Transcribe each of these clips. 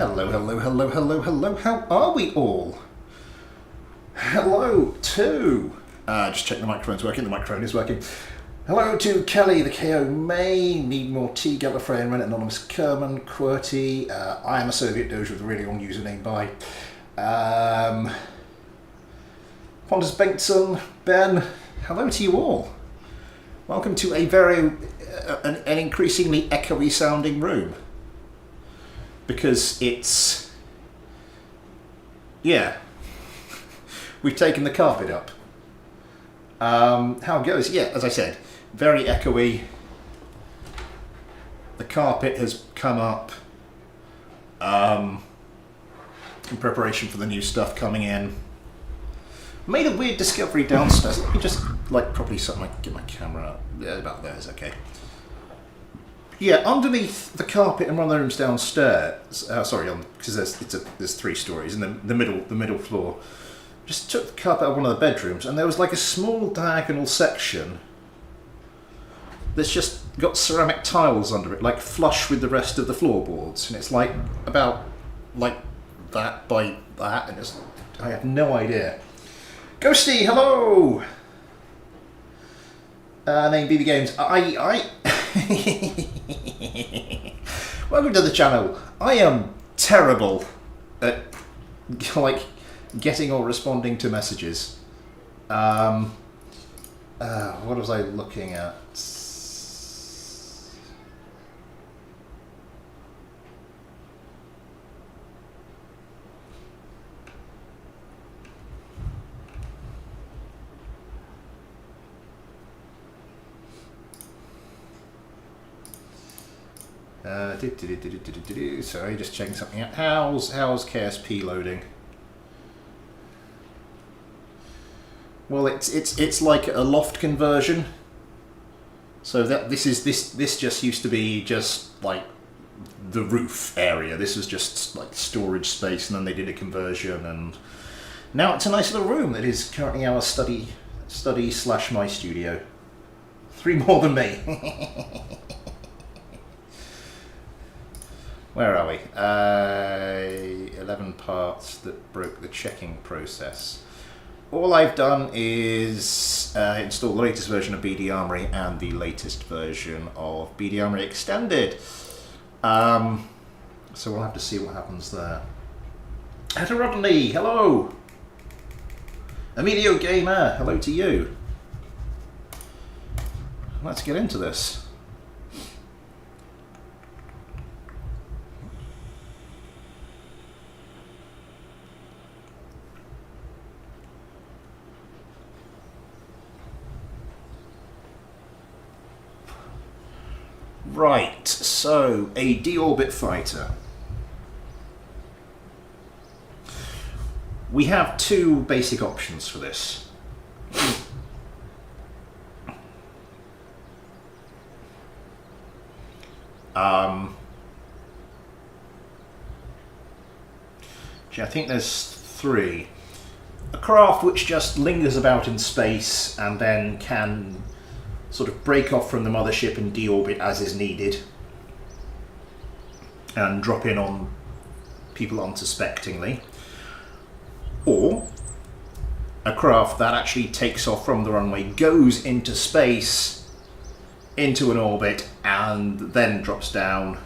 Hello, hello, hello, hello, hello. How are we all? Hello to... just check the microphone's working. The microphone is working. Hello to Kelly, the KO May, Need More Tea, Gallifreyan, Ren, Anonymous, Kerman, QWERTY, I Am a Soviet Doge with a really long username by Pontus Bengtsson, Ben. Hello to you all. Welcome to a very, an increasingly echoey sounding room. Because it's, yeah, we've taken the carpet up. How it goes, yeah, as I said, very echoey. The carpet has come up in preparation for the new stuff coming in. Made a weird discovery downstairs. Let me just properly get my camera up. Yeah, about there is okay. Yeah, underneath the carpet in one of the rooms downstairs. Because there's 3 stories, and the middle floor. Just took the carpet out of one of the bedrooms, and there was like a small diagonal section that's just got ceramic tiles under it, like flush with the rest of the floorboards, and it's like about like that by that, and I have no idea. Ghosty, hello. Name BB Games. Welcome to the channel. I am terrible at getting or responding to messages. What was I looking at? Sorry, just checking something out. How's KSP loading? Well, it's like a loft conversion. So that this just used to be just like the roof area. This was just like storage space, and then they did a conversion, and now it's a nice little room that is currently our study / my studio. 3 more than me. Where are we? 11 parts that broke the checking process. All I've done is install the latest version of BD Armory and the latest version of BD Armory Extended. So we'll have to see what happens there. Etta Rodney, hello! Emilio Gamer, hello to you. Let's get into this. Right, so a Deorbit fighter. We have 2 basic options for this. I think there's 3. A craft which just lingers about in space and then can sort of break off from the mothership and deorbit as is needed and drop in on people unsuspectingly, or a craft that actually takes off from the runway, goes into space, into an orbit, and then drops down,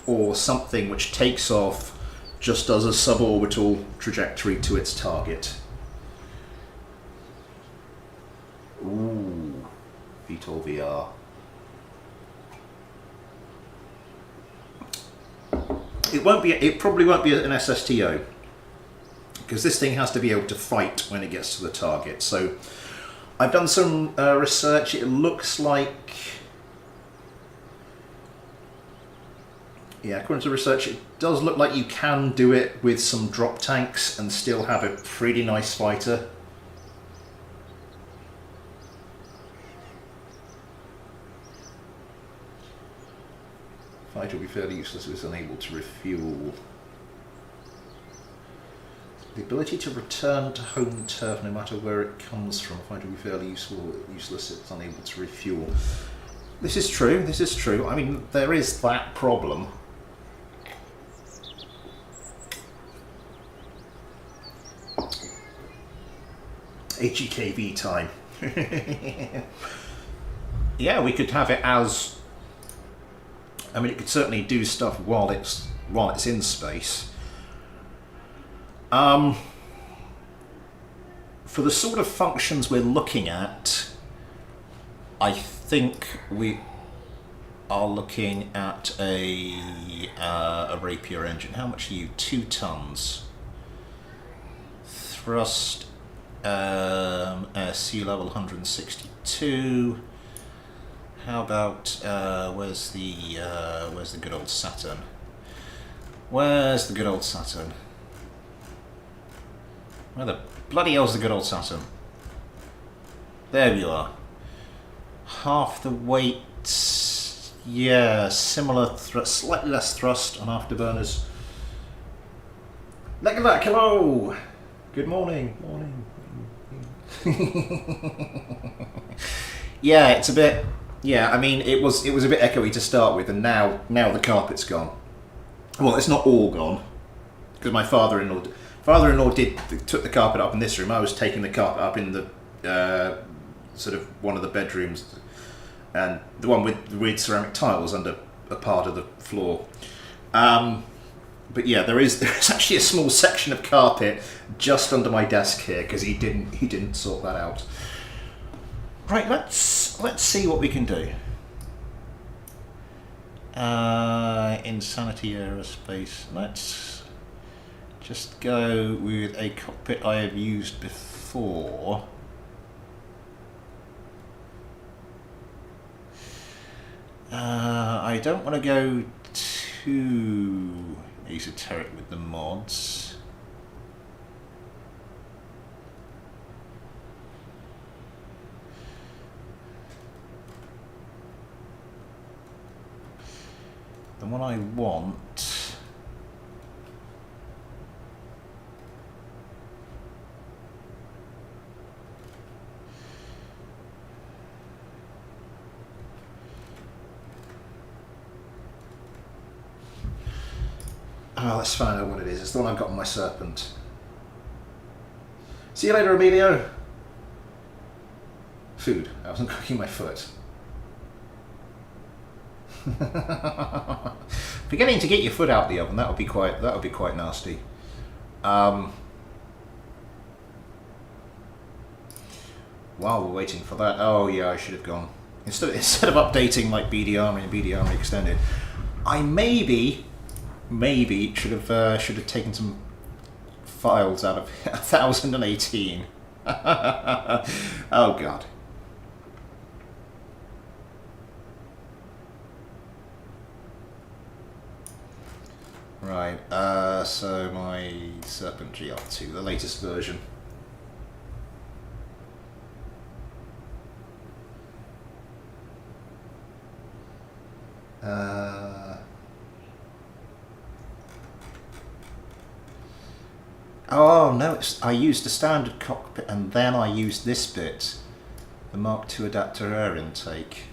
or something which takes off, just does a suborbital trajectory to its target. Ooh, VTOL VR. It probably won't be an SSTO, because this thing has to be able to fight when it gets to the target. So I've done some research. It looks like, yeah, according to research, it does look like you can do it with some drop tanks and still have a pretty nice fighter. Fighter will be fairly useless if it's unable to refuel. The ability to return to home turf no matter where it comes from. Fighter will be fairly useless if it's unable to refuel. This is true, this is true. I mean, there is that problem. AGKV time. Yeah, we could have it as... I mean, it could certainly do stuff while it's in space. For the sort of functions we're looking at, I think we are looking at a Rapier engine. How much are you? 2 tons. Thrust, sea level 162. How about where's the good old Saturn? Where's the good old Saturn? Where the bloody hell's the good old Saturn? There you are. Half the weight. Yeah, similar thrust, slightly less thrust on afterburners. Look at that! Hello. Good morning. Yeah, it's a bit. Yeah, I mean, it was a bit echoey to start with, and now the carpet's gone. Well, it's not all gone, because my father-in-law took the carpet up in this room. I was taking the carpet up in the sort of one of the bedrooms, and the one with ceramic tiles under a part of the floor. But yeah, there is actually a small section of carpet just under my desk here because he didn't sort that out. Right, let's see what we can do. Insanity Aerospace. Let's just go with a cockpit I have used before. I don't want to go too esoteric with the mods. The one I want let's find out what it is. It's the one I've got on my Serpent. See you later, Emilio. Food. I wasn't cooking my foot. Forgetting to get your foot out the oven, that would be quite nasty. While we're waiting for that, oh yeah, I should have gone instead of updating like BD Armory and BD Armory Extended. I maybe should have taken some files out of 1018. Oh god. Right, so my Serpent GR2, the latest version. Oh no, I used a standard cockpit and then I used this bit, the Mark II adapter air intake.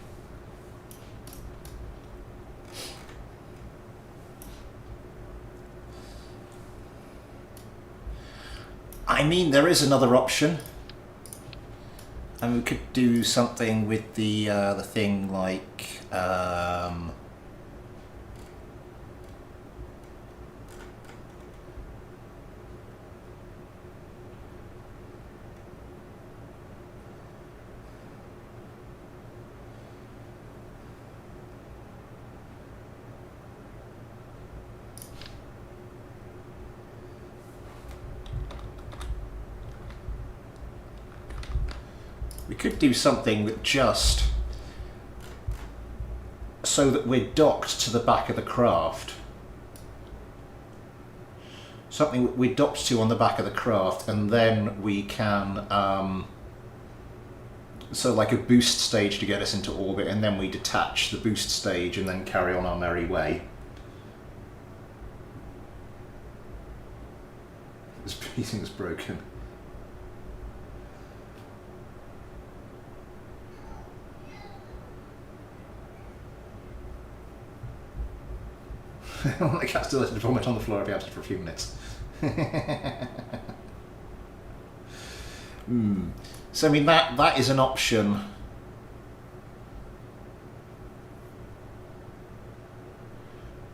I mean, there is another option, and we could do something with the thing like we could do something that just so that we're docked to the back of the craft. Something we're docked to on the back of the craft, and then we can so like a boost stage to get us into orbit, and then we detach the boost stage and then carry on our merry way. This thing's broken. The cat still has to vomit on the floor. I'll be absent for a few minutes. So I mean that is an option.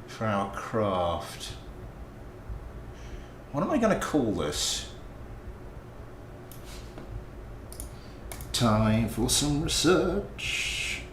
For our craft. What am I going to call this? Time for some research.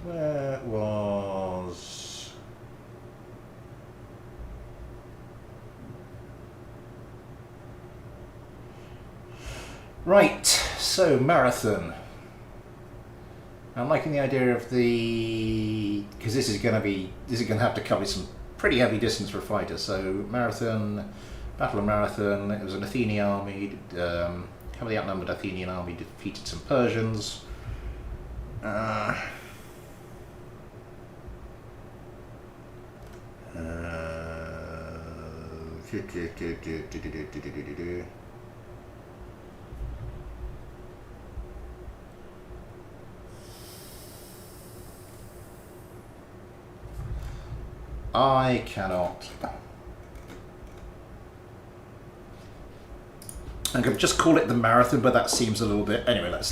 Where was... Right, so marathon. I'm liking the idea of the... because this is going to have to cover some pretty heavy distance for a fighter. So marathon, Battle of Marathon, it was an Athenian army, heavily outnumbered Athenian army defeated some Persians. I cannot. I could just call it the marathon, but that seems a little bit. Anyway, let's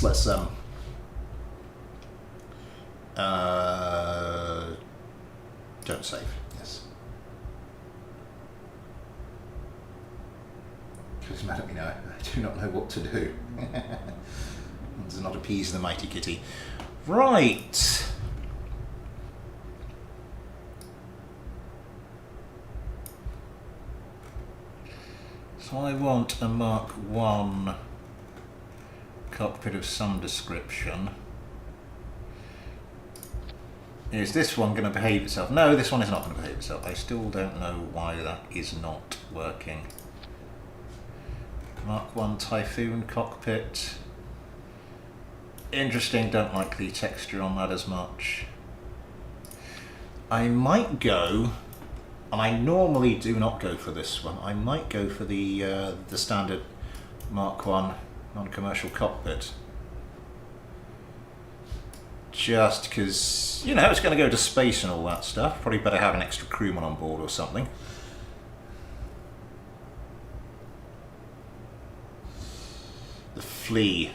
don't save. Yes. Because mad at me now. I do not know what to do. Does not appease the mighty kitty. Right. So I want a Mark 1 cockpit of some description. Is this one going to behave itself? No, this one is not going to behave itself. I still don't know why that is not working. Mark 1 Typhoon cockpit. Interesting, don't like the texture on that as much. I might go, and I normally do not go for this one, I might go for the standard Mark 1 non-commercial cockpit. Just because, you know, it's going to go to space and all that stuff. Probably better have an extra crewman on board or something. The Flea.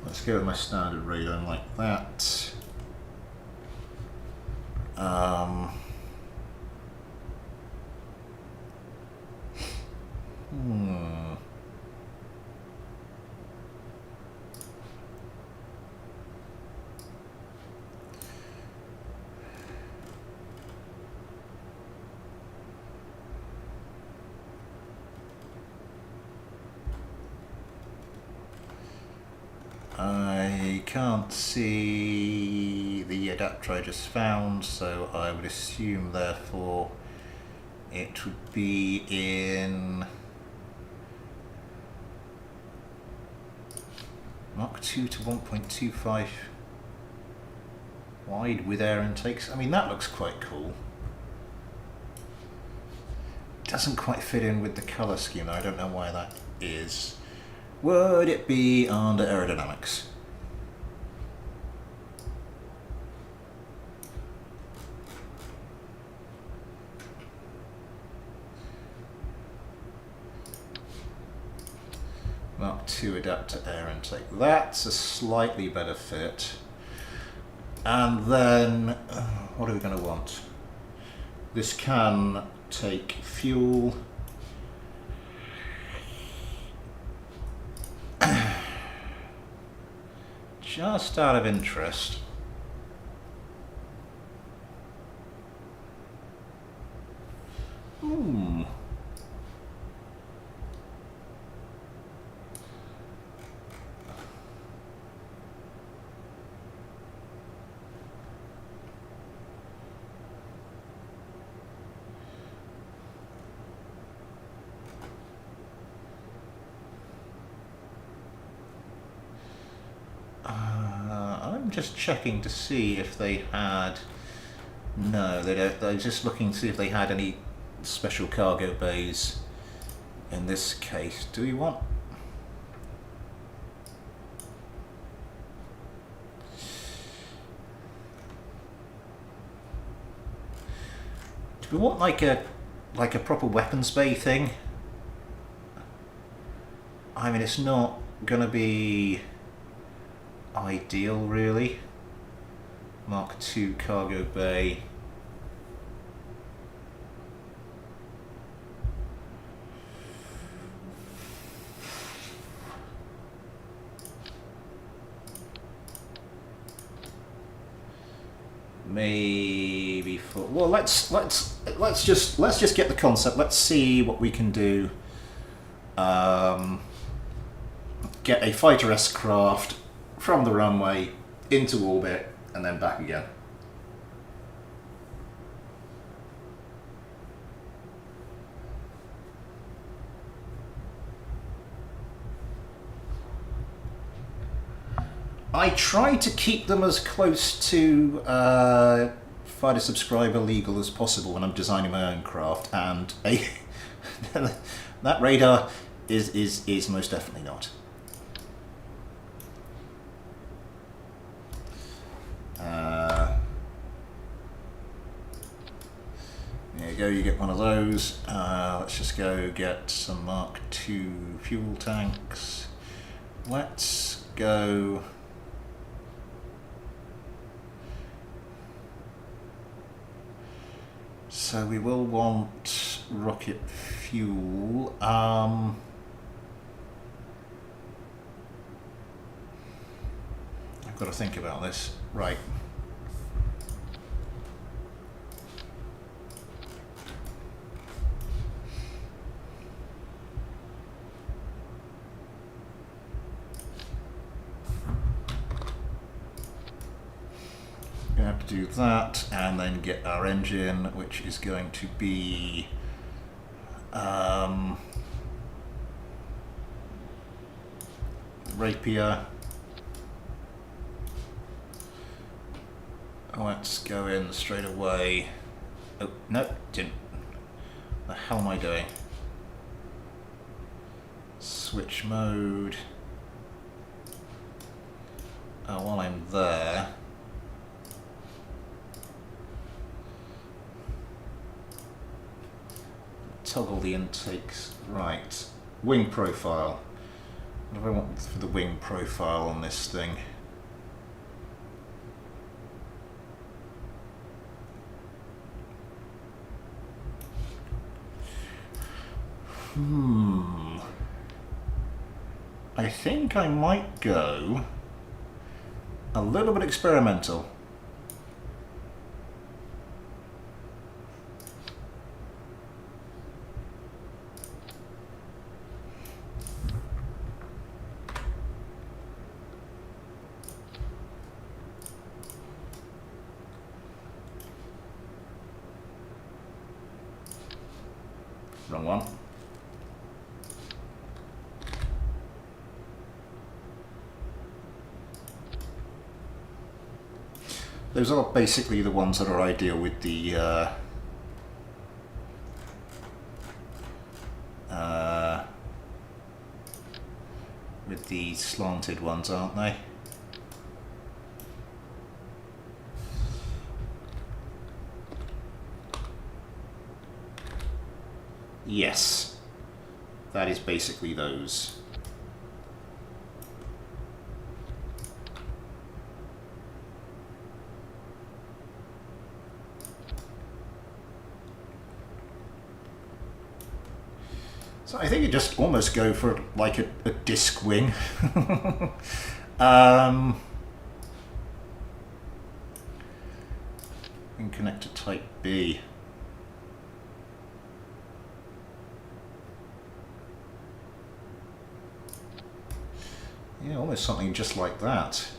Let's go with my standard radar like that. I can't see the adapter I just found, so I would assume therefore it would be in Mark 2 to 1.25 wide with air intakes. I mean, that looks quite cool. Doesn't quite fit in with the colour scheme though. I don't know why that is. Would it be under aerodynamics? Mark 2 adapter air intake. That's a slightly better fit. And then, what are we going to want? This can take fuel. just out of interest, I'm just checking to see if they had. No, they don't. They're just looking to see if they had any special cargo bays. In this case, do we want? Do we want like a proper weapons bay thing? I mean, it's not gonna be ideal, really. Mark II cargo bay. Maybe for, well, let's just get the concept. Let's see what we can do. Get a fighter-esque craft from the runway into orbit and then back again. I try to keep them as close to fighter subscriber legal as possible when I'm designing my own craft, and that radar is most definitely not. There you go, you get one of those. Let's just go get some Mark II fuel tanks. Let's go. So we will want rocket fuel. I've got to think about this. Right. Gonna have to do that and then get our engine, which is going to be Rapier. Let's go in straight away. Oh, no, didn't. The hell am I doing? Switch mode. While I'm there, toggle the intakes. Right. Wing profile. What do I want for the wing profile on this thing? I think I might go a little bit experimental. Wrong one. Those are basically the ones that are ideal with the slanted ones, aren't they? Yes, that is basically those. So I think you just almost go for like a disc wing. connector type B. Yeah, almost something just like that.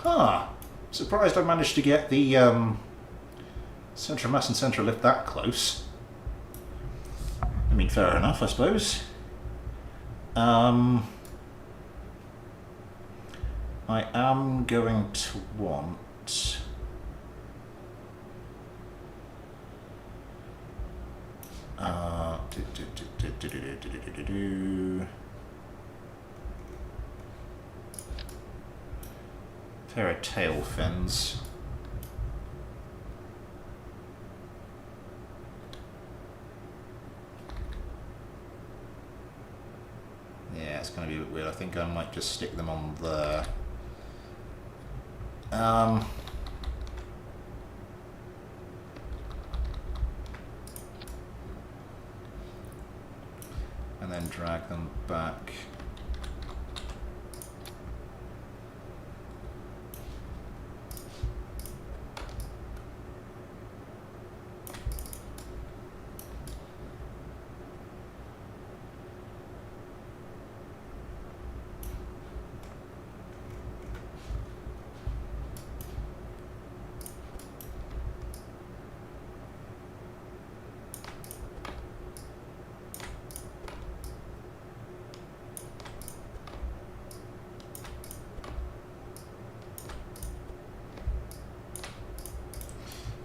Huh. Surprised I managed to get the centre of mass and centre of lift that close. I mean, fair enough, I suppose. I am going to want... pair of tail fins. Yeah, it's going to be a bit weird. I think I might just stick them on there. And then drag them back.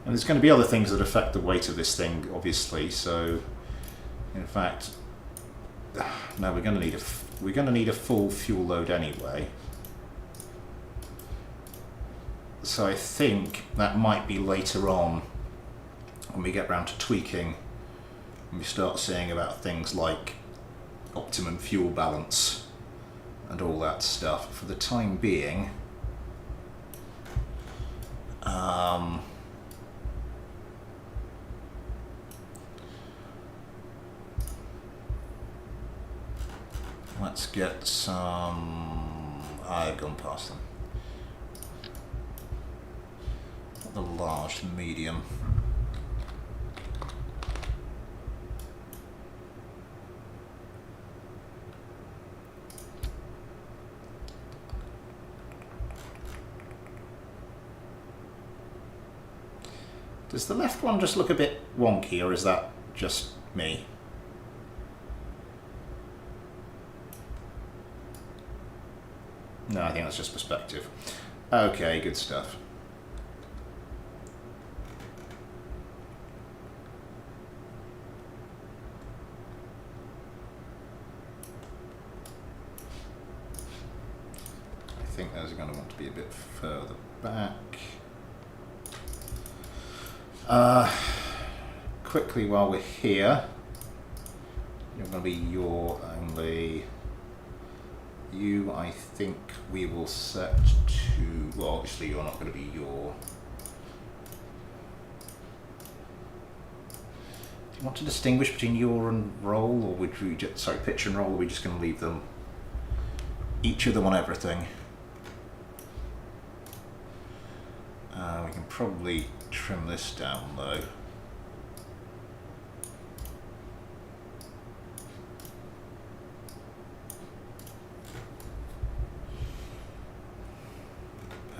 And there's going to be other things that affect the weight of this thing, obviously. So, in fact, no, we're going to need a full fuel load anyway. So I think that might be later on when we get round to tweaking, and we start seeing about things like optimum fuel balance and all that stuff. For the time being, let's get some... I've gone past them. Not the large, the medium. Does the left one just look a bit wonky, or is that just me? No, I think that's just perspective. Okay, good stuff. I think those are going to want to be a bit further back. Quickly, while we're here, you're going to be your only... You, I think we will set to... Well, obviously you're not going to be your... Do you want to distinguish between your and roll, or would we just... Sorry, pitch and roll, or are we just going to leave them... Each of them on everything? We can probably trim this down, though.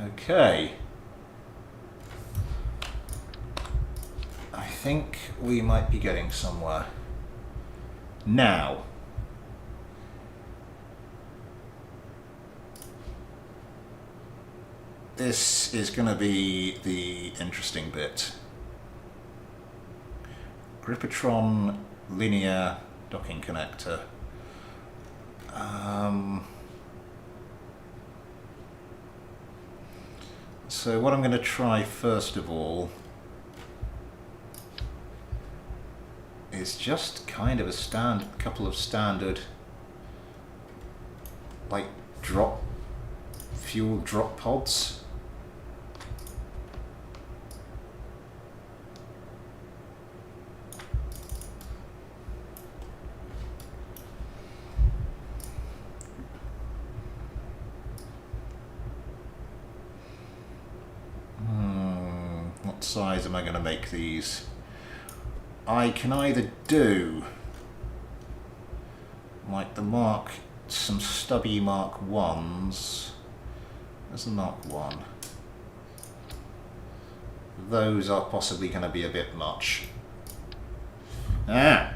Okay. I think we might be getting somewhere. Now. This is going to be the interesting bit. Gripatron linear docking connector So what I'm going to try first of all is just kind of a couple of standard, like fuel drop pods. What size am I going to make these? I can either do like some stubby Mark 1s. There's a Mark 1. Those are possibly going to be a bit much. Ah!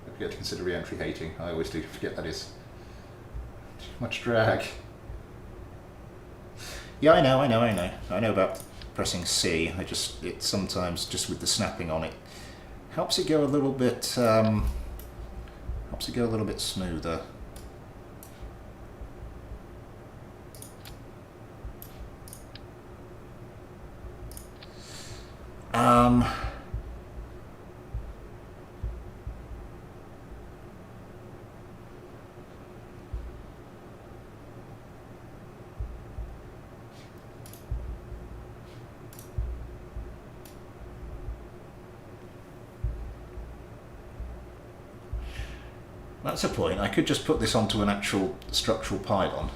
I forget to consider re-entry hating. I always do forget that is too much drag. Yeah, I know. I know about pressing C. It sometimes, just with the snapping on it, helps it go a little bit, smoother. That's a point. I could just put this onto an actual structural pylon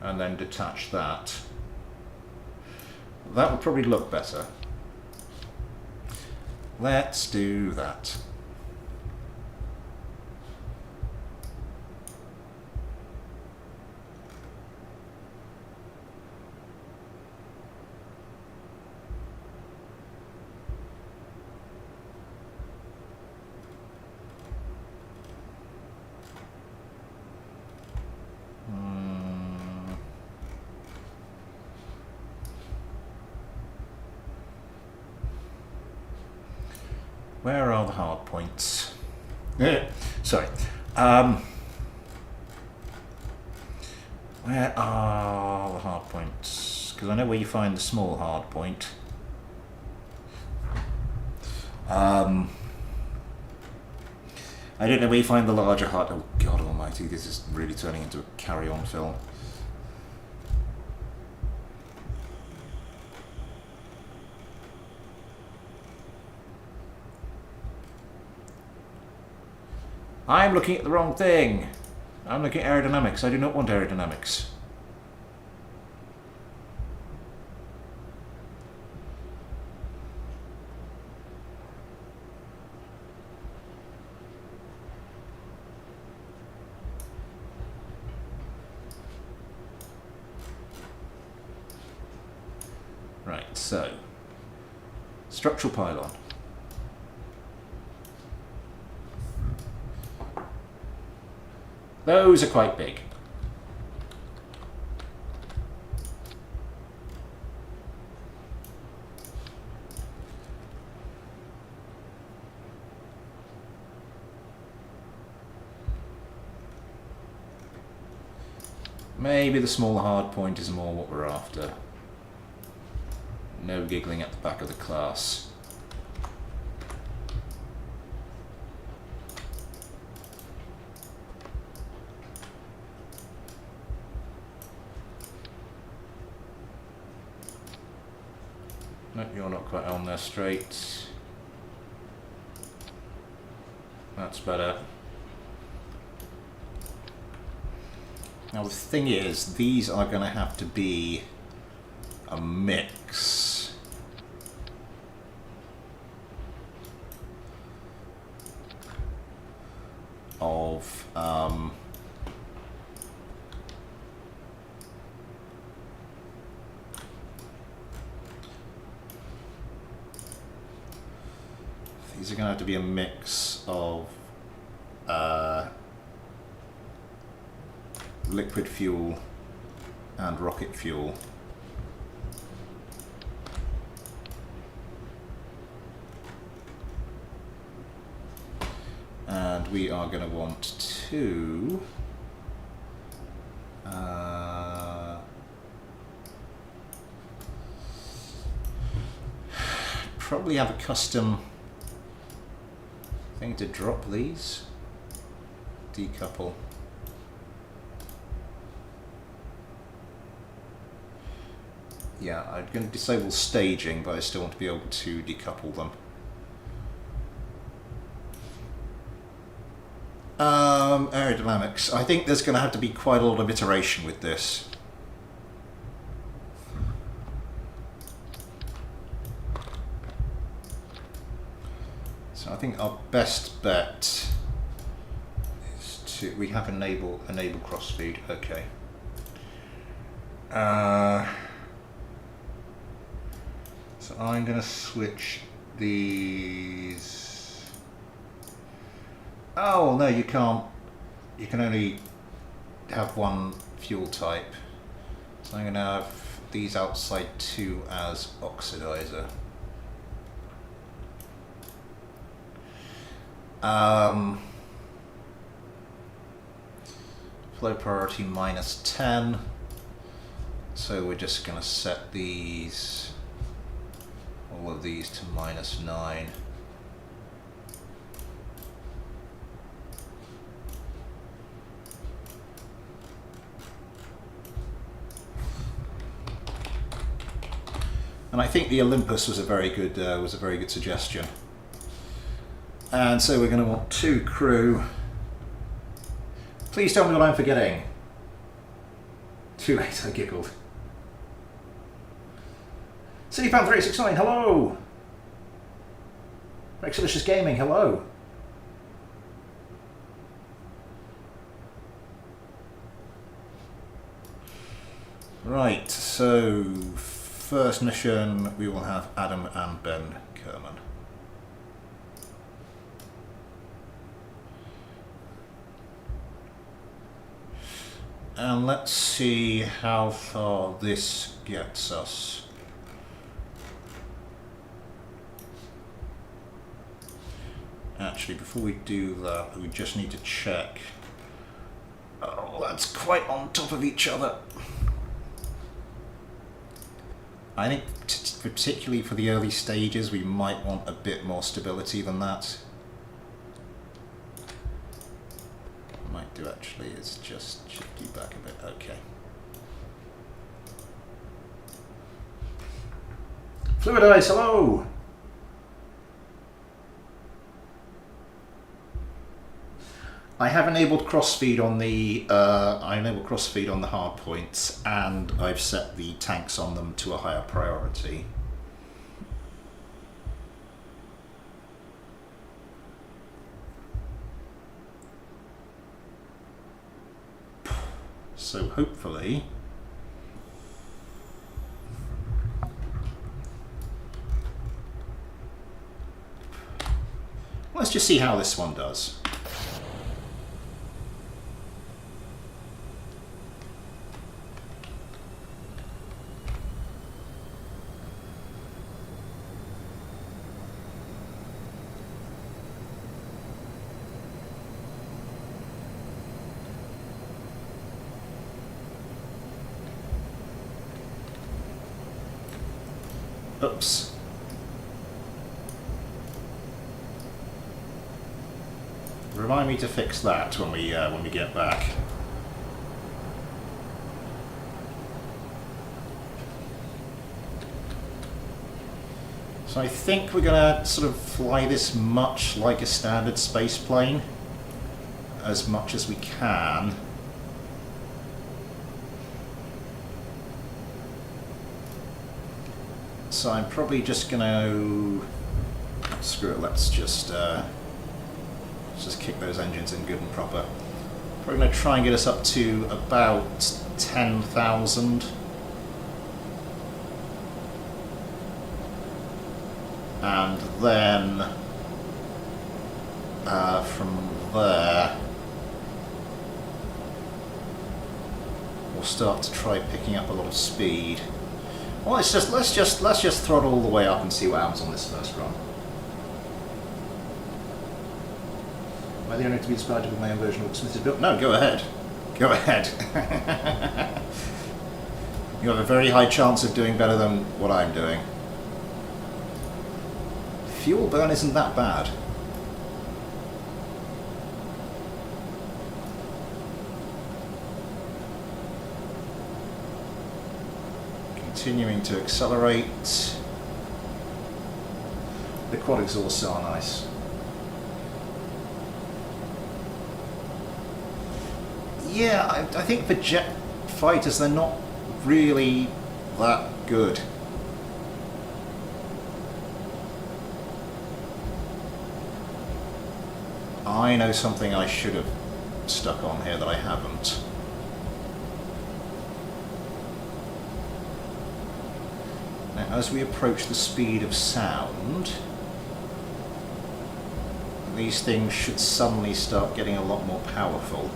and then detach that. That would probably look better. Let's do that. Where are the hard points? Sorry. Where are the hard points? Because I know where you find the small hard point. I don't know where you find the larger hard... Oh, God almighty, this is really turning into a carry-on film. I'm looking at the wrong thing. I'm looking at aerodynamics. I do not want aerodynamics. Right, so structural pylon. Those are quite big. Maybe the small hard point is more what we're after. No giggling at the back of the class. Nope, you're not quite on there straight. That's better. Now the thing is, these are going to have to be a mix of these are going to have to be a mix of liquid fuel and rocket fuel. And we are going to want to probably have a custom thing to drop these. Decouple. Yeah, I'm going to disable staging, but I still want to be able to decouple them. Aerodynamics. I think there's going to have to be quite a lot of iteration with this. So I think our best bet is to... We have enable crossfeed. Okay. So I'm going to switch these... Oh, no, you can't. You can only have one fuel type. So I'm going to have these outside two as oxidizer. Flow priority -10. So we're just going to set these, all of these to -9. And I think the Olympus was a very good suggestion. And so we're going to want 2 crew. Please tell me what I'm forgetting. Too late, I giggled. CityFan369, hello! Rexalicious Gaming, hello! Right, so first mission we will have Adam and Ben Kerman. And let's see how far this gets us. Actually, before we do that, we just need to check. Oh, that's quite on top of each other. I think particularly for the early stages, we might want a bit more stability than that. Might do actually is just shift you back a bit. Okay. Fluid Ice, hello! I have enabled crossfeed on the hard points, and I've set the tanks on them to a higher priority. So hopefully let's just see how this one does. Oops. Remind me to fix that when we get back. So I think we're gonna sort of fly this much like a standard space plane, as much as we can. So I'm probably just gonna screw it. Let's just kick those engines in good and proper. Probably gonna try and get us up to about 10,000, and then from there we'll start to try picking up a lot of speed. Well, let's just throttle all the way up and see what happens on this first run. Am I the only to be inspired to build my own version of what Smith has built? No, go ahead. Go ahead. You have a very high chance of doing better than what I'm doing. Fuel burn isn't that bad. Continuing to accelerate. The quad exhausts are nice. Yeah, I think for jet fighters they're not really that good. I know something I should have stuck on here that I haven't. Now, as we approach the speed of sound, these things should suddenly start getting a lot more powerful.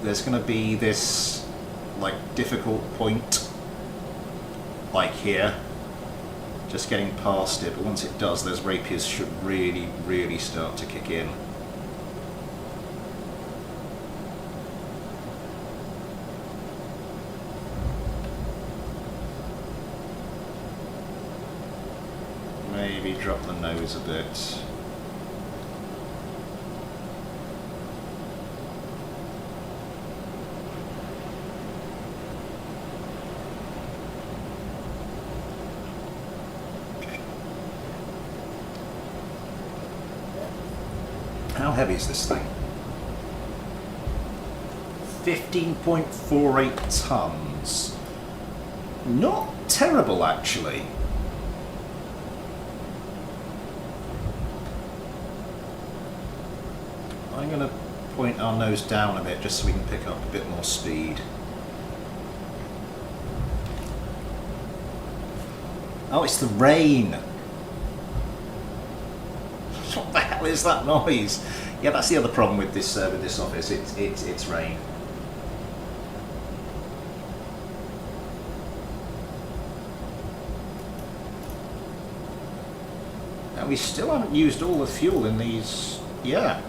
There's going to be this like difficult point like here, just getting past it, but once it does, those rapiers should really start to kick in. Maybe drop the nose a bit. How heavy is this thing? 15.48 tons. Not terrible, actually. I'm going to point our nose down a bit just so we can pick up a bit more speed. Oh, it's the rain. What the hell is that noise? Yeah, that's the other problem with this office. It's rain. And we still haven't used all the fuel in these. Yeah.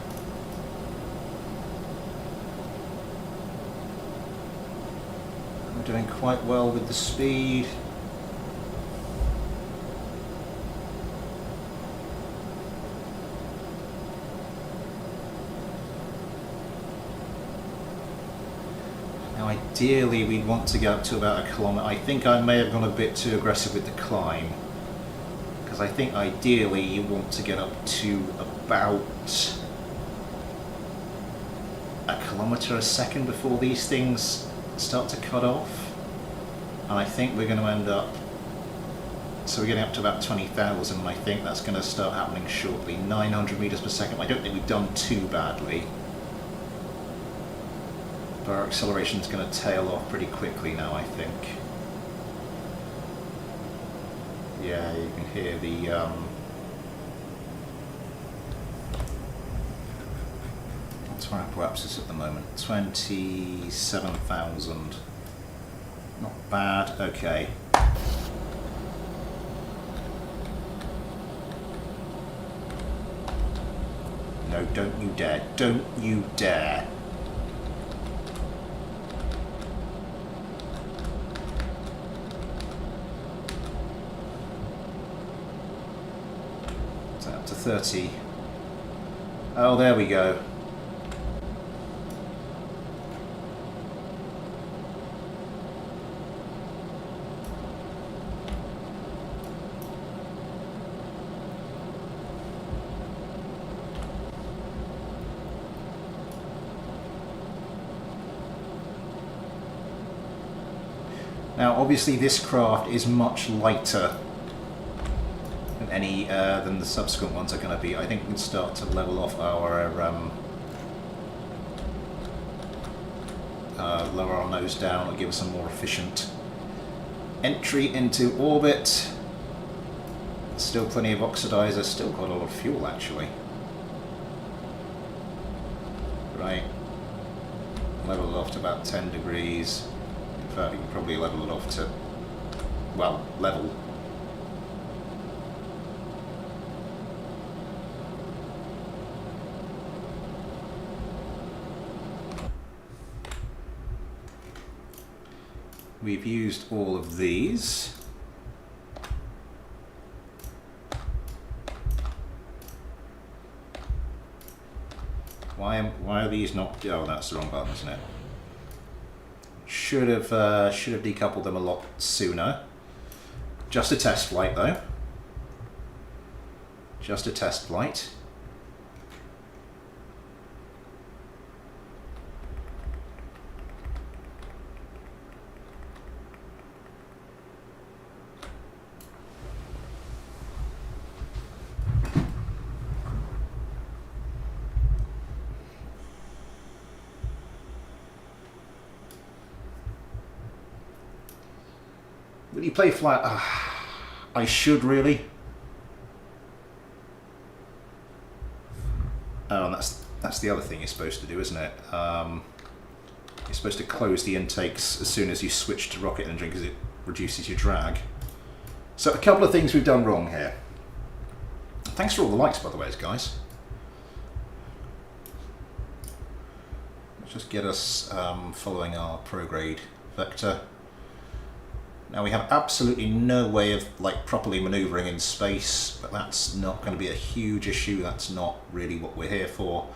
We're doing quite well with the speed. Ideally, we'd want to get up to about 1 kilometre. I think I may have gone a bit too aggressive with the climb, because I think ideally you want to get up to about 1 kilometre a second before these things start to cut off. And I think we're going to end up, so we're getting up to about 20,000, and I think that's going to start happening shortly. 900 metres per second. I don't think we've done too badly. But our acceleration is going to tail off pretty quickly now, I think. Yeah, you can hear the what's our apparatus at the moment? 27,000. Not bad. Okay. No, don't you dare. Don't you dare. Up to 30. Oh, there we go. Now, obviously, this craft is much lighter than the subsequent ones are going to be. I think we can start to level off our lower our nose down. It'll give us a more efficient entry into orbit. Still plenty of oxidizer, still got a lot of fuel actually. Right, level it off to about 10 degrees. In fact, you can probably level it off to, well, level. We've used all of these. Why are these not? Oh, that's the wrong button, isn't it? Should have decoupled them a lot sooner. Just a test flight, though. Just a test flight. Will you play flight? I should really. Oh, and that's the other thing you're supposed to do, isn't it? You're supposed to close the intakes as soon as you switch to rocket engine because it reduces your drag. So a couple of things we've done wrong here. Thanks for all the likes, by the way, guys. Let's just get us following our prograde vector. Now we have absolutely no way of properly manoeuvring in space, but that's not going to be a huge issue. That's not really what we're here for.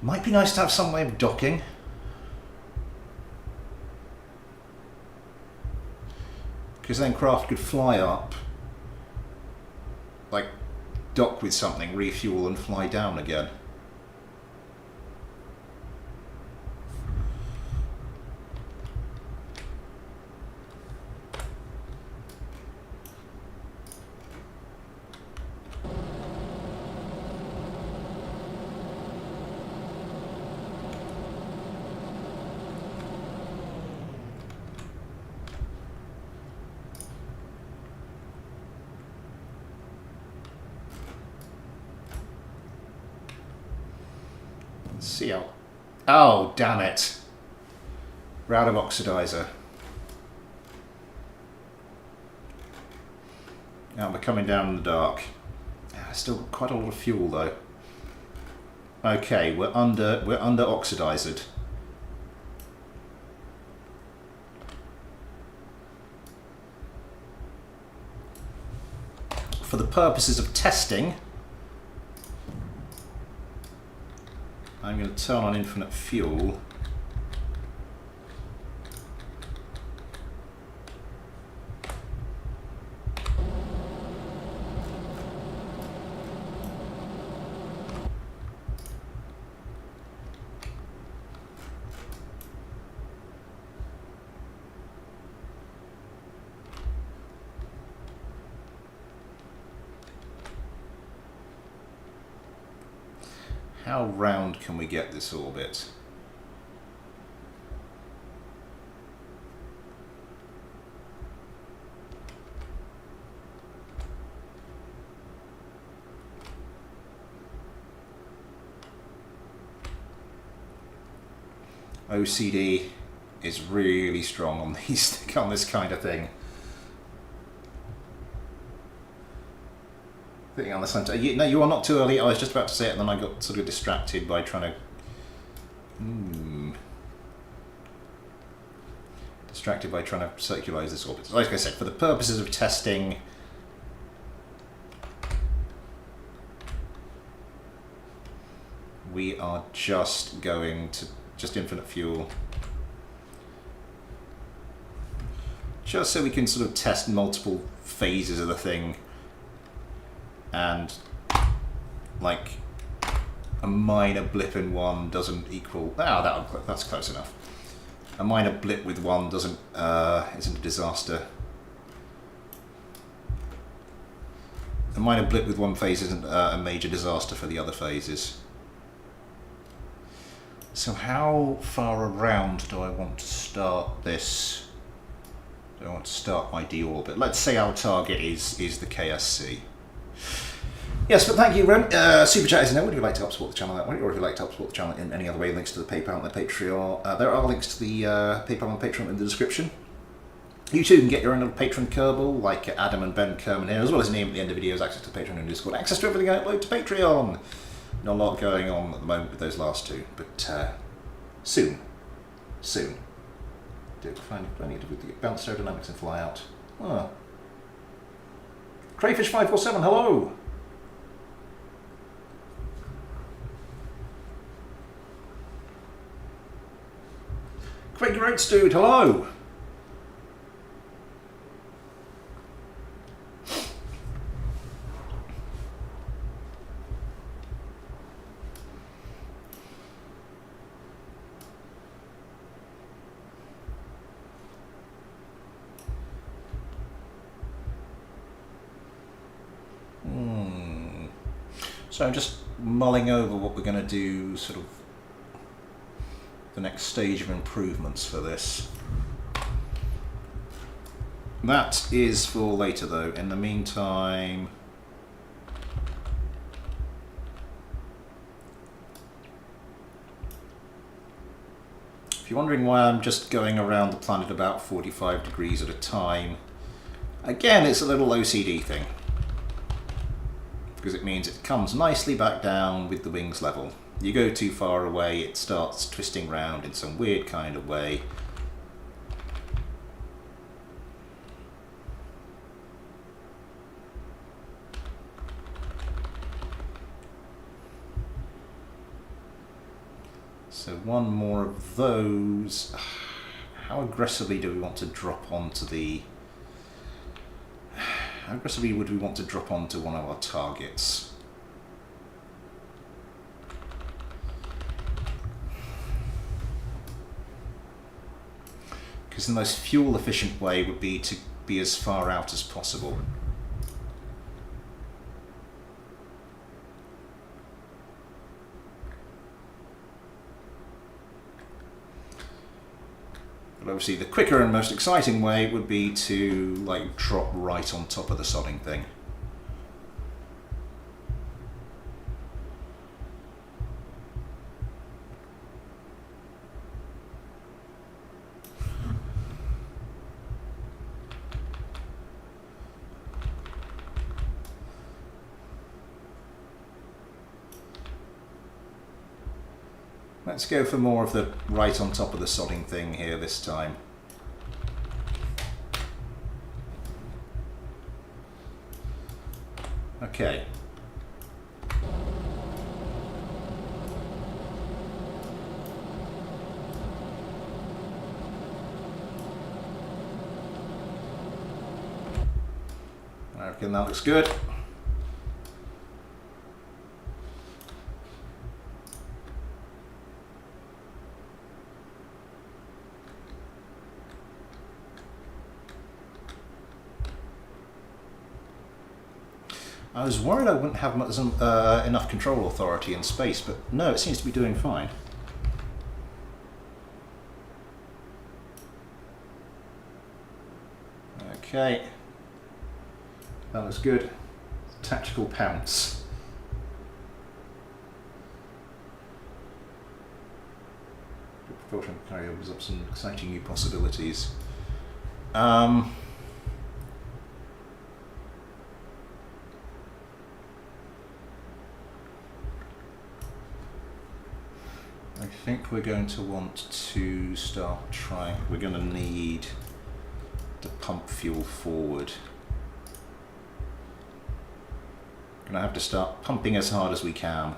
Might be nice to have some way of docking. Because then craft could fly up, dock with something, refuel and fly down again. See how... Oh, damn it. We're out of oxidizer. Now we're coming down in the dark. Still quite a lot of fuel though. Okay, we're under oxidized. For the purposes of testing, I'm going to turn on infinite fuel. How round can we get this orbit? OCD is really strong on on this kind of thing. On the center. No, you are not too early. I was just about to say it, and then I got sort of distracted by trying to. Distracted by trying to circularize this orbit. Like I said, for the purposes of testing, we are just going to infinite fuel, just so we can sort of test multiple phases of the thing. And a minor blip in one doesn't equal. That's close enough. A minor blip with one isn't a disaster. A minor blip with one phase isn't a major disaster for the other phases. So how far around do I want to start this? Do I want to start my deorbit? Let's say our target is the KSC. Yes, but thank you, Ren. Super Chat is in there. Would you like to help support the channel that way, or if you'd like to help support the channel in any other way, links to the PayPal and the Patreon. There are links to the PayPal and Patreon in the description. You too can get your own little patron Kerbal, like Adam and Ben Kerman here, as well as name at the end of videos, access to Patreon and Discord, access to everything I upload to Patreon. Not a lot going on at the moment with those last two, but soon. Soon. Finding to get bounce aerodynamics and fly out. Oh. Crayfish 547, hello! Craig Roats dude, hello! So I'm just mulling over what we're going to do, sort of the next stage of improvements for this. That is for later though. In the meantime, if you're wondering why I'm just going around the planet about 45 degrees at a time, again, it's a little OCD thing. Because it means it comes nicely back down with the wings level. You go too far away, it starts twisting round in some weird kind of way. So one more of those. How aggressively do we want to drop onto the... How aggressively would we want to drop onto one of our targets? Because the most fuel efficient way would be to be as far out as possible. But obviously the quicker and most exciting way would be to like drop right on top of the sodding thing. Let's go for more of the right on top of the sodding thing here this time. Okay. I reckon that looks good. I was worried I wouldn't have much, enough control authority in space, but no, it seems to be doing fine. Okay, that looks good. Tactical pounce. Propulsion carrier opens up some exciting new possibilities. I think we're going to want to start trying, we're going to need to pump fuel forward. We're going to have to start pumping as hard as we can.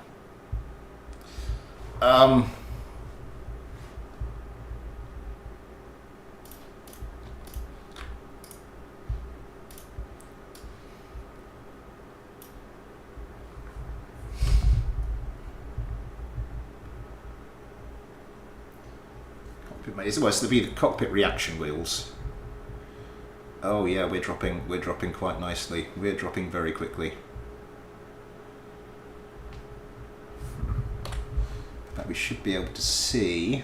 It's supposed to be the cockpit reaction wheels. Oh yeah, we're dropping quite nicely. We're dropping very quickly. But we should be able to see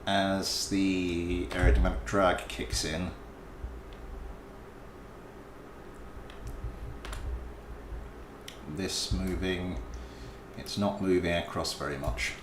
as the aerodynamic drag kicks in. This moving, it's not moving across very much.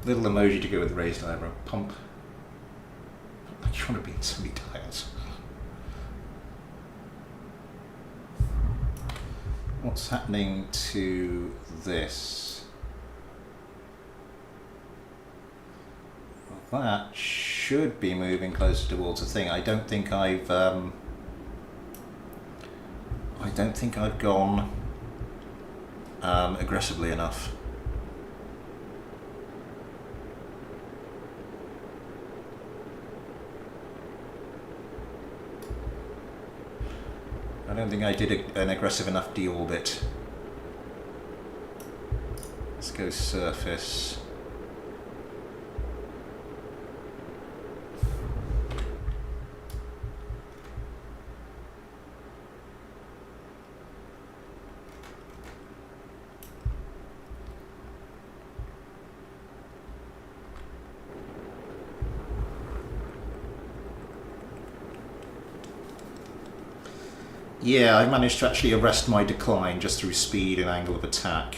Little emoji to go with the raised eyebrow. Pump. Like you want to be in so many tiles. What's happening to this? Well, that should be moving closer towards the thing. I don't think I've gone aggressively enough. I don't think I did an aggressive enough deorbit. Let's go surface. Yeah, I managed to actually arrest my decline just through speed and angle of attack.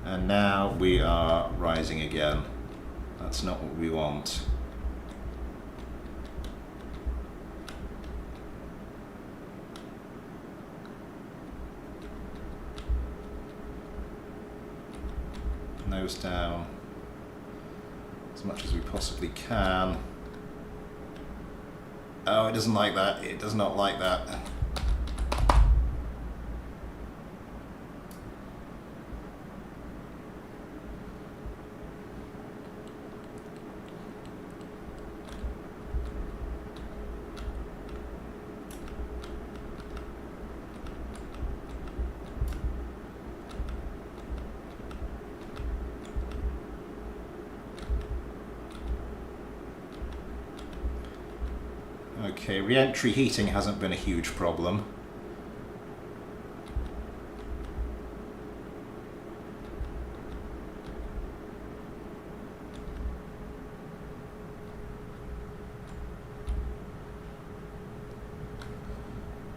And now we are rising again. That's not what we want. Nose down as much as we possibly can. Oh, it doesn't like that. It does not like that. Okay, re-entry heating hasn't been a huge problem.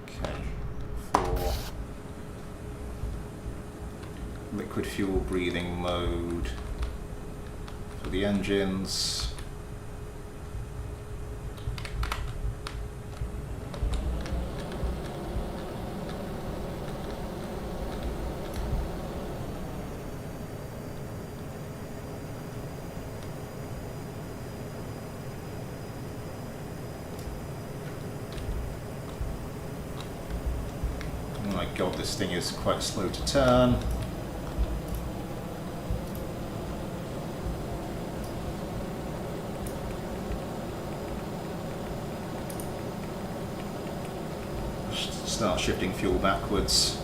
Okay, for liquid fuel breathing mode for the engines. God, this thing is quite slow to turn. Start shifting fuel backwards.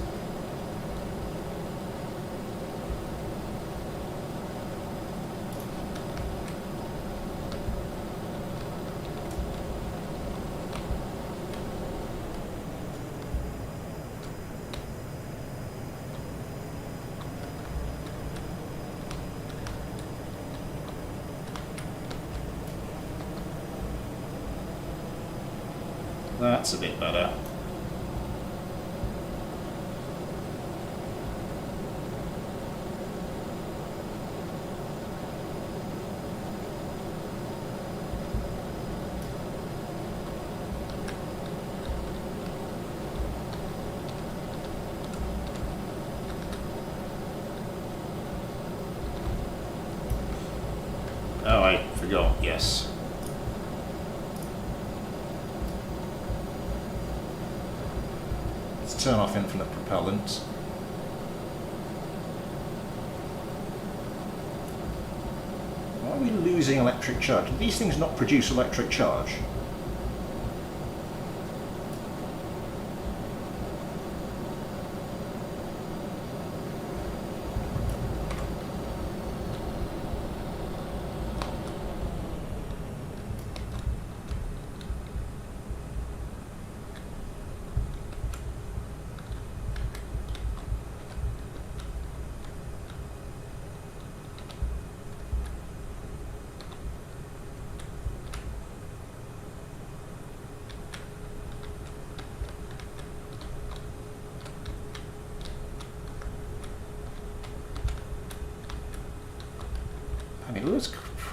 That's a bit better. Oh, I forgot, yes. Let's turn off infinite propellant. Why are we losing electric charge? Do these things not produce electric charge?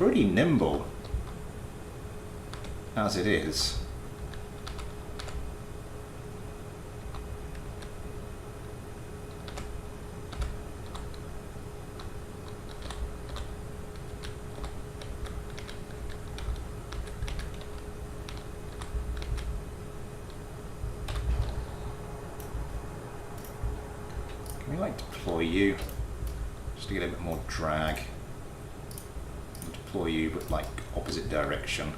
pretty nimble as it is. Can we like deploy you just to get a bit more drag? Deploy you but like opposite direction.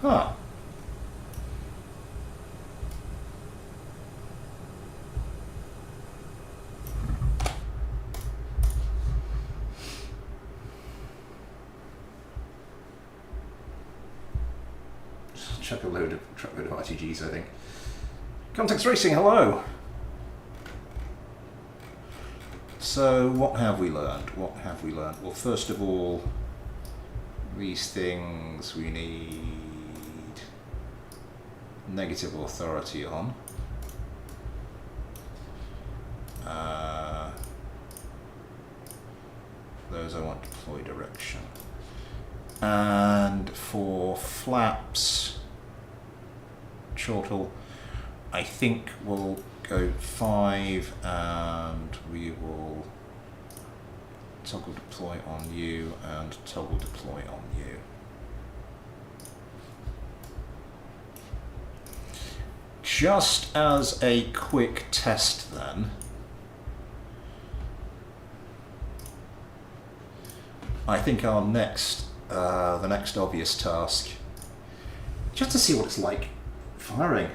Huh. Chuck a load of RTGs, I think. Context Racing, hello. So, what have we learned? What have we learned? Well, first of all, these things we need negative authority on. Those I want deploy direction. And for flaps, chortle, I think we'll go 5 and we will toggle deploy on you and toggle deploy on you. Just as a quick test then, I think our next, the next obvious task, just to see what it's like firing.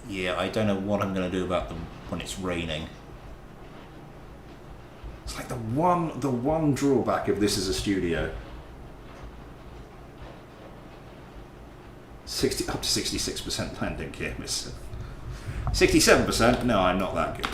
Yeah, I don't know what I'm going to do about them when it's raining. It's like the one drawback of this as a studio. 60 up to 66% landing gear miss. 67%? No, I'm not that good.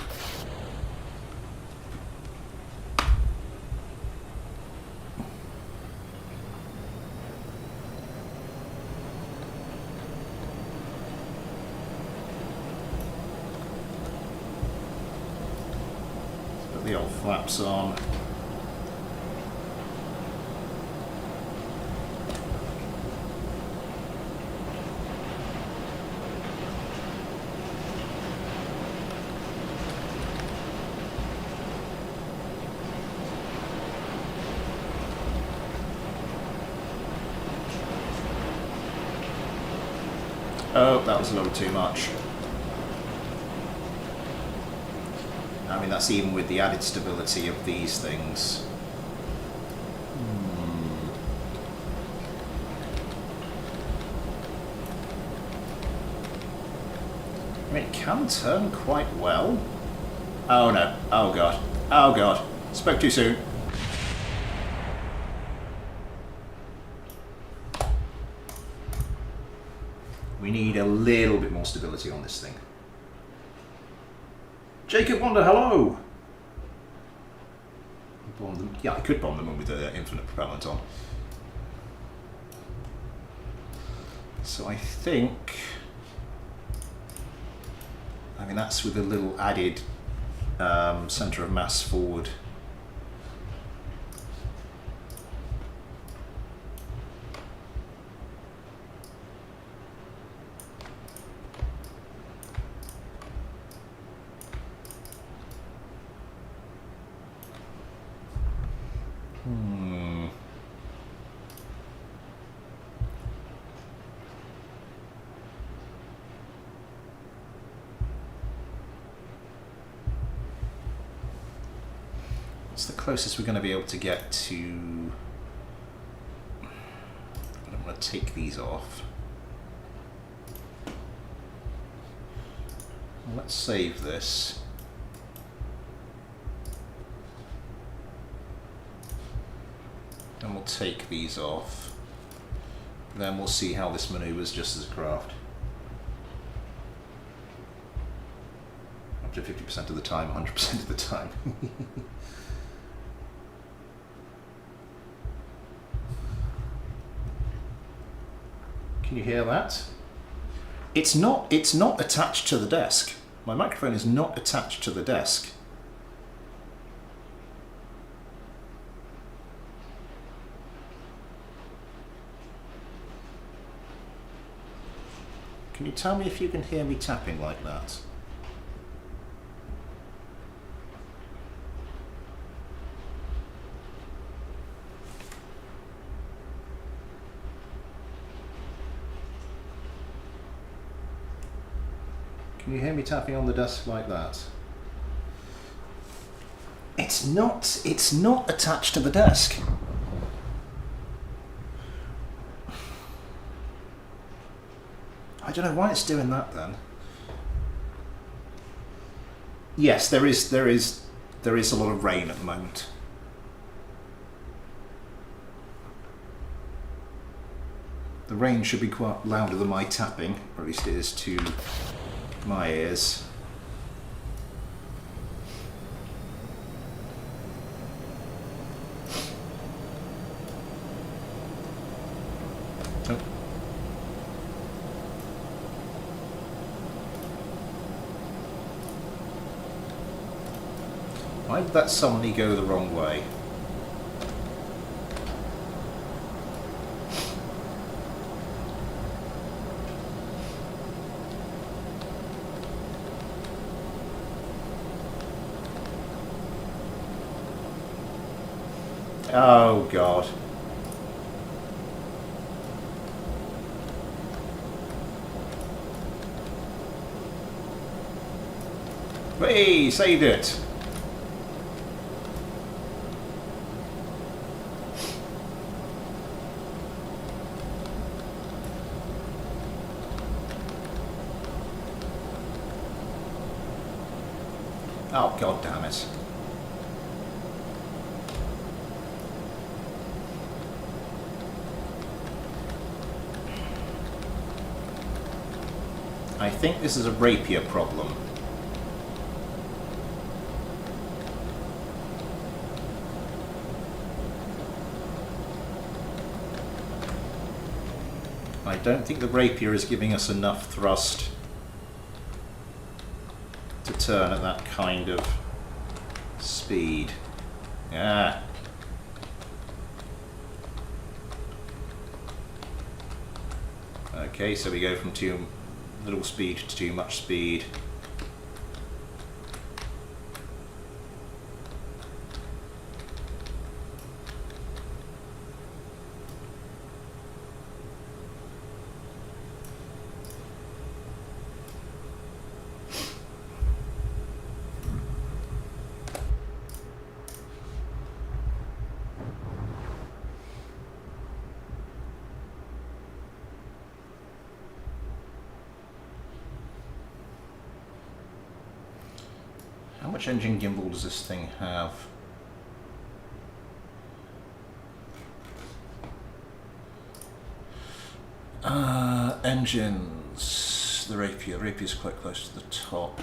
Put the old flaps on. Oh, that was a little too much. I mean, that's even with the added stability of these things. I mean, it can turn quite well. Oh no. Oh god. Oh god. Spoke too soon. We need a little bit more stability on this thing. Jacob Wonder, hello! Bomb them. Yeah, I could bomb them with the infinite propellant on. So I think... I mean, that's with a little added centre of mass forward. It's the closest we're going to be able to get to... I don't want to take these off. Well, let's save this. And we'll take these off. Then we'll see how this manoeuvres just as a craft. Up to 50% of the time, 100% of the time. Can you hear that? It's not attached to the desk. My microphone is not attached to the desk. Can you tell me if you can hear me tapping like that? Can you hear me tapping on the desk like that? It's not attached to the desk. I don't know why it's doing that then. Yes, there is a lot of rain at the moment. The rain should be quite louder than my tapping, or at least it is to my ears. Oh. Why did that suddenly go the wrong way? Oh God. Hey, saved it. Oh, God damn it. I think this is a rapier problem. I don't think the rapier is giving us enough thrust to turn at that kind of speed. Ah. Okay, so we go from too little speed to too much speed. How much engine gimbal does this thing have? Engines. The rapier. Rapier's quite close to the top.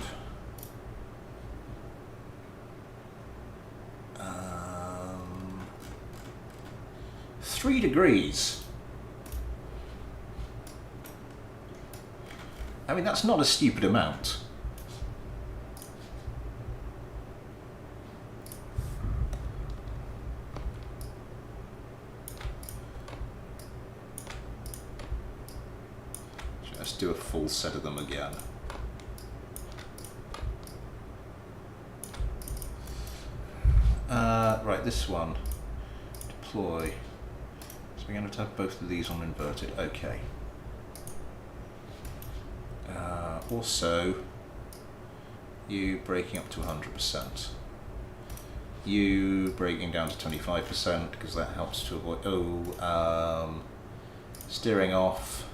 3 degrees. I mean, that's not a stupid amount. Let's do a full set of them again. Right, this one. Deploy. So we're going to have both of these on inverted. Okay. Also, you breaking up to 100%. You breaking down to 25% because that helps to avoid. Steering off.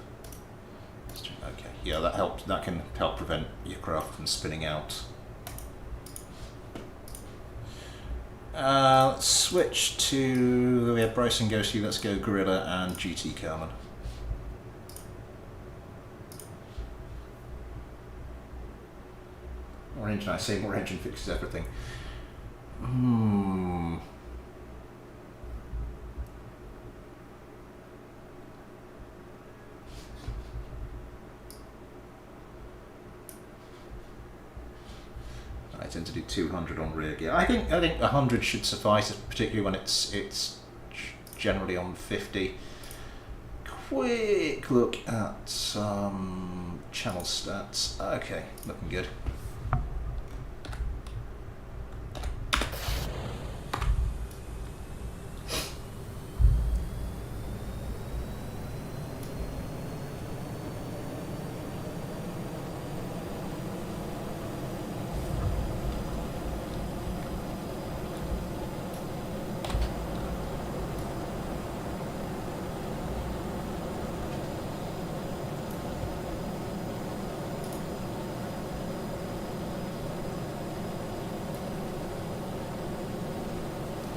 Okay, yeah, that helps. That can help prevent your craft from spinning out. Let's switch to, we have Bryce and Ghosty, let's go Gorilla and GT Kerbin. More engine, I say more engine fixes everything. I tend to do 200 on rear gear. I think 100 should suffice, particularly when it's generally on 50. Quick look at some channel stats. Okay, looking good.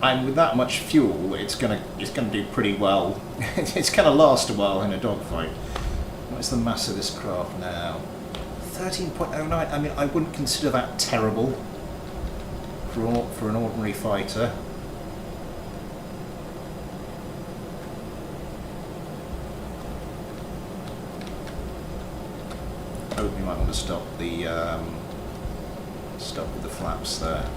And with that much fuel, it's gonna do pretty well. It's gonna last a while in a dogfight. What's the mass of this craft now? 13.09. I mean, I wouldn't consider that terrible for an ordinary fighter. I hope you might want to stop with the flaps there.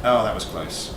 Oh, that was close.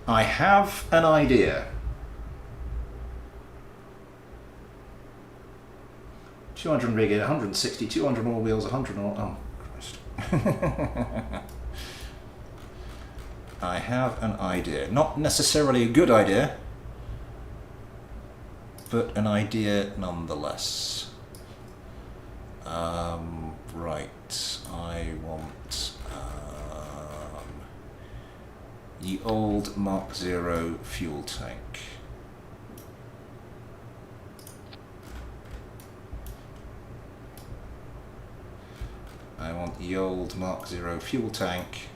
I have an idea. 200 rig, 160, 200 all wheels, 100 all... Oh, Christ. I have an idea. Not necessarily a good idea, but an idea nonetheless. Right, I want... the old Mark 0 fuel tank. I want the old Mark 0 fuel tank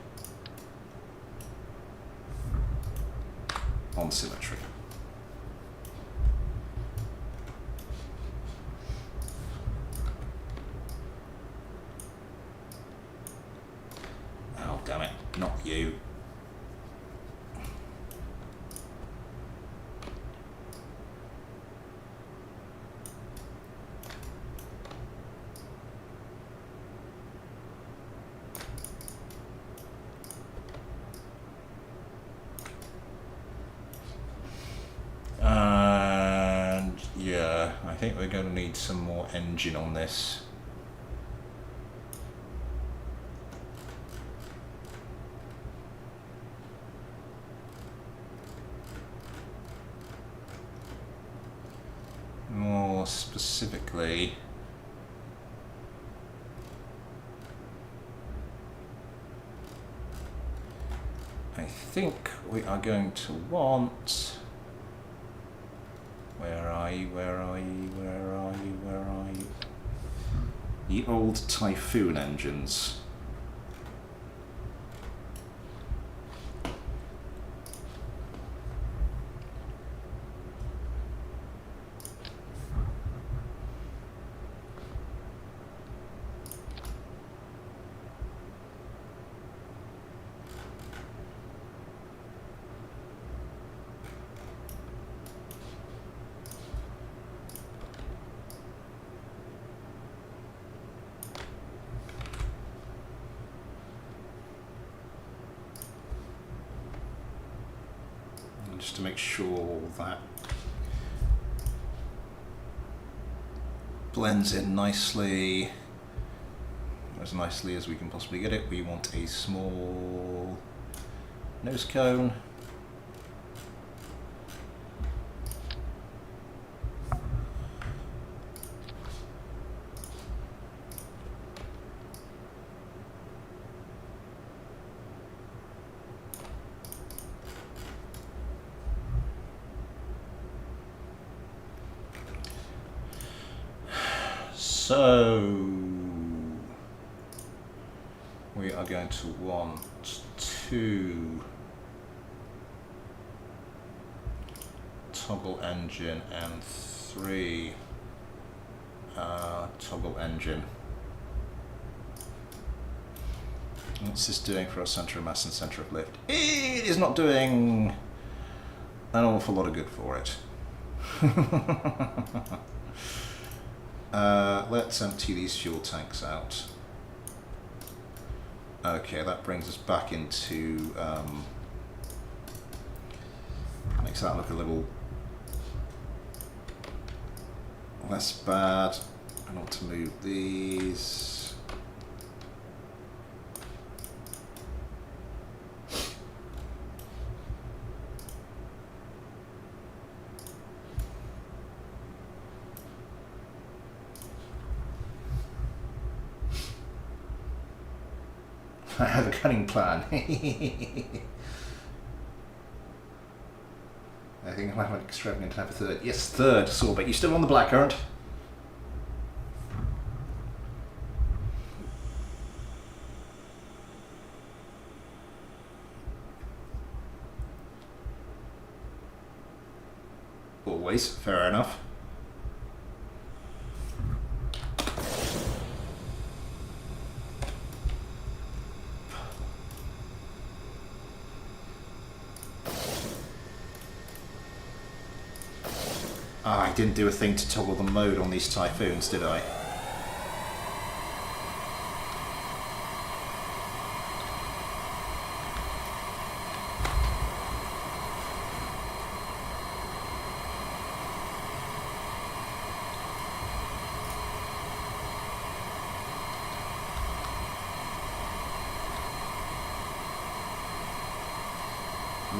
on symmetry. Oh, damn it, not you. I think we're going to need some more engine on this. More specifically, I think we are going to want... Where are you? The old Typhoon engines. Just to make sure that blends in nicely, as nicely as we can possibly get it. We want a small nose cone. So we are going to want to toggle engine and 3 toggle engine. What's this doing for our center of mass and center of lift? It is not doing an awful lot of good for it. Let's empty these fuel tanks out. Okay, that brings us back into, makes that look a little less bad. I want to move these. I have a cunning plan. I think I might extravagant to have a third. Yes, third sorbet. You still on the blackcurrant? Always, fair enough. I didn't do a thing to toggle the mode on these Typhoons, did I?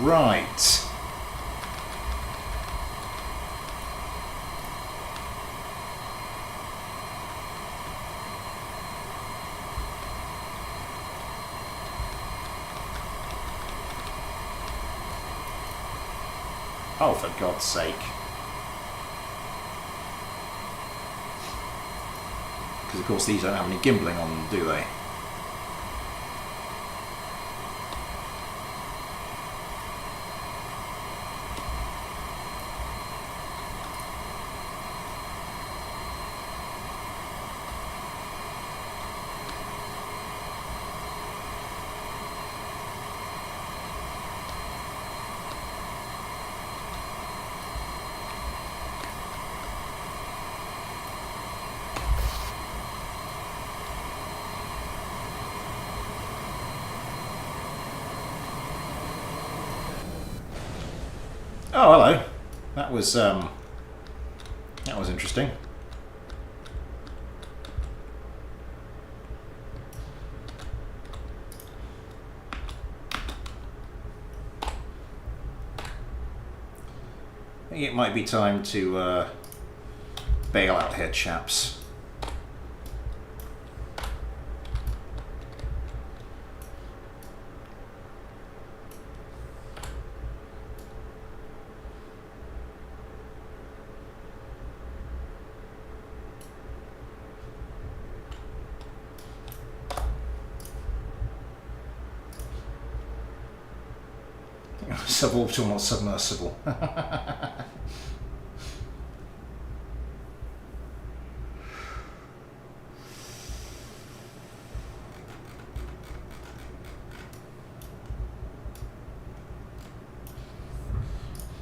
Right. Oh, for God's sake. Because of course these don't have any gimbling on them, do they? Oh, hello. That was interesting. I think it might be time to bail out here, chaps. Suborbital, not submersible.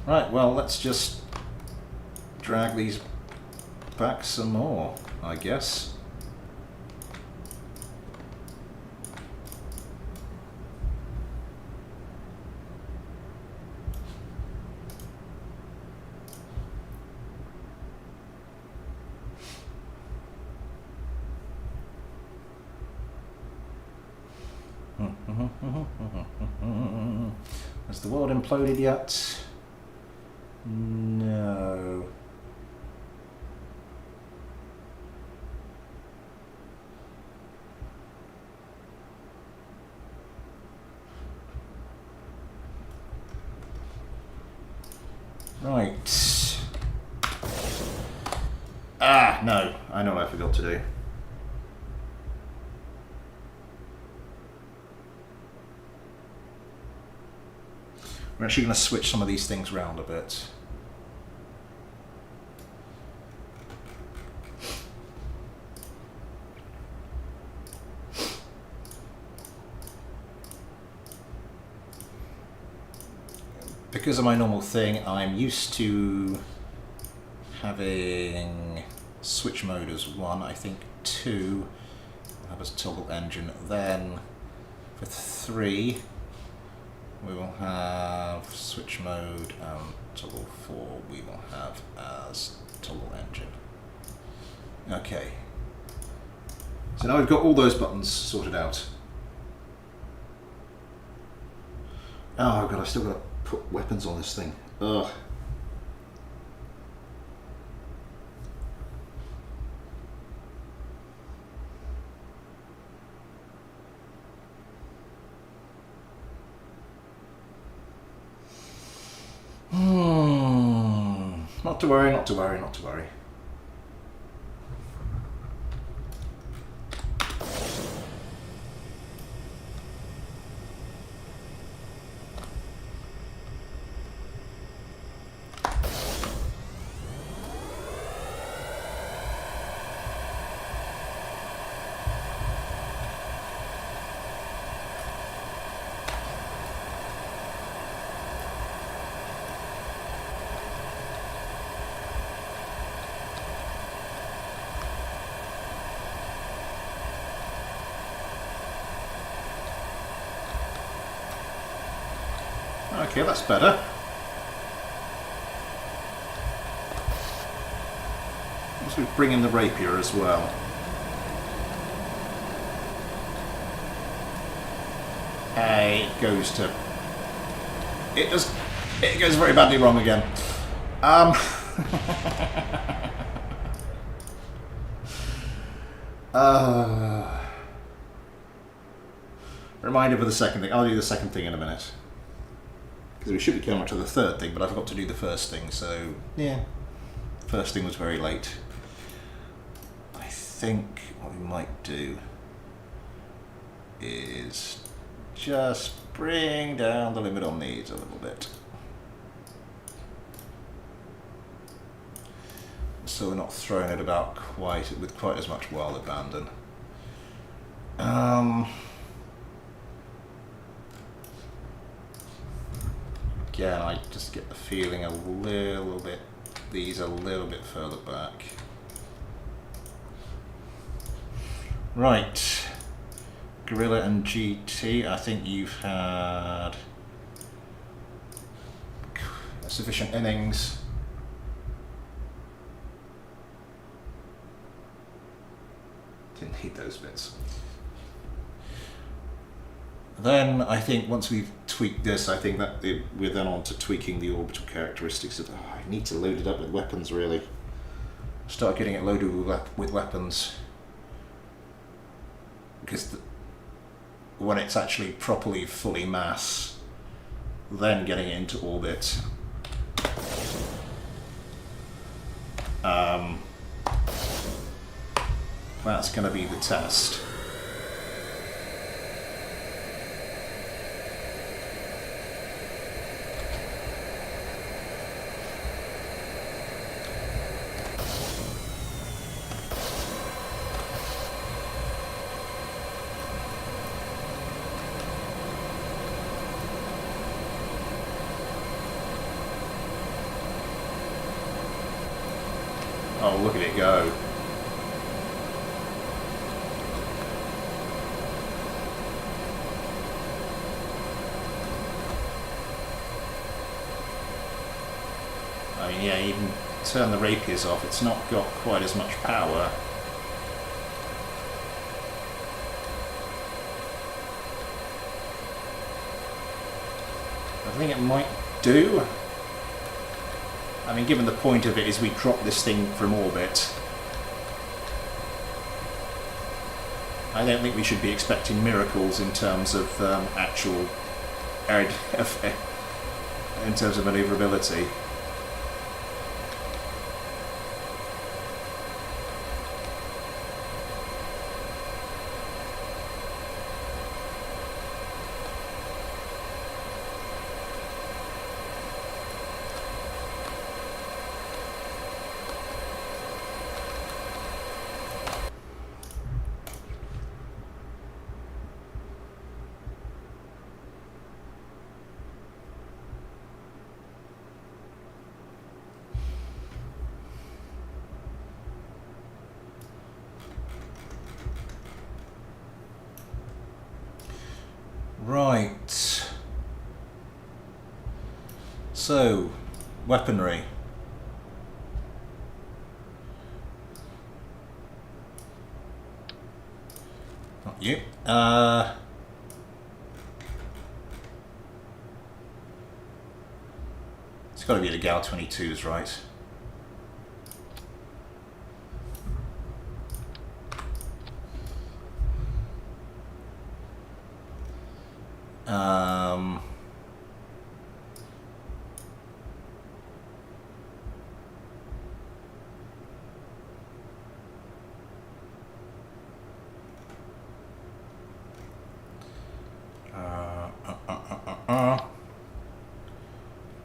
Right, well, let's just drag these back some more, I guess. Has the world imploded yet? No. Right. Ah, no. I know what I forgot to do. We're actually going to switch some of these things around a bit. Because of my normal thing, I'm used to having switch mode as 1, I think 2, I'll have a toggle engine, then for 3 we will have switch mode, and toggle 4 we will have as toggle engine. Okay, so now we've got all those buttons sorted out. Oh god, I've still got to put weapons on this thing. Ugh. Not to worry, not to worry, not to worry. Okay, that's better. Once we bring in the rapier as well. It goes to... It goes very badly wrong again. Reminder for the second thing. I'll do the second thing in a minute. Because we should be coming to the third thing, but I forgot to do the first thing, so yeah. First thing was very late. I think what we might do is just bring down the limit on these a little bit. So we're not throwing it about with quite as much wild abandon. Again, I just get the feeling a little bit, these a little bit further back. Right, Gorilla and GT, I think you've had sufficient innings. Didn't need those bits. Then I think once we've tweaked this, I think that we're then on to tweaking the orbital characteristics of. Oh, I need to load it up with weapons, really. Start getting it loaded with weapons, because when it's actually properly fully mass, then getting it into orbit. That's going to be the test. Oh, look at it go. I mean, yeah, even turn the rapiers off, it's not got quite as much power. I think it might do. I mean, given the point of it is we drop this thing from orbit, I don't think we should be expecting miracles in terms of actual in terms of maneuverability. Right. So, weaponry. Not you. It's got to be the Gal 22s, right?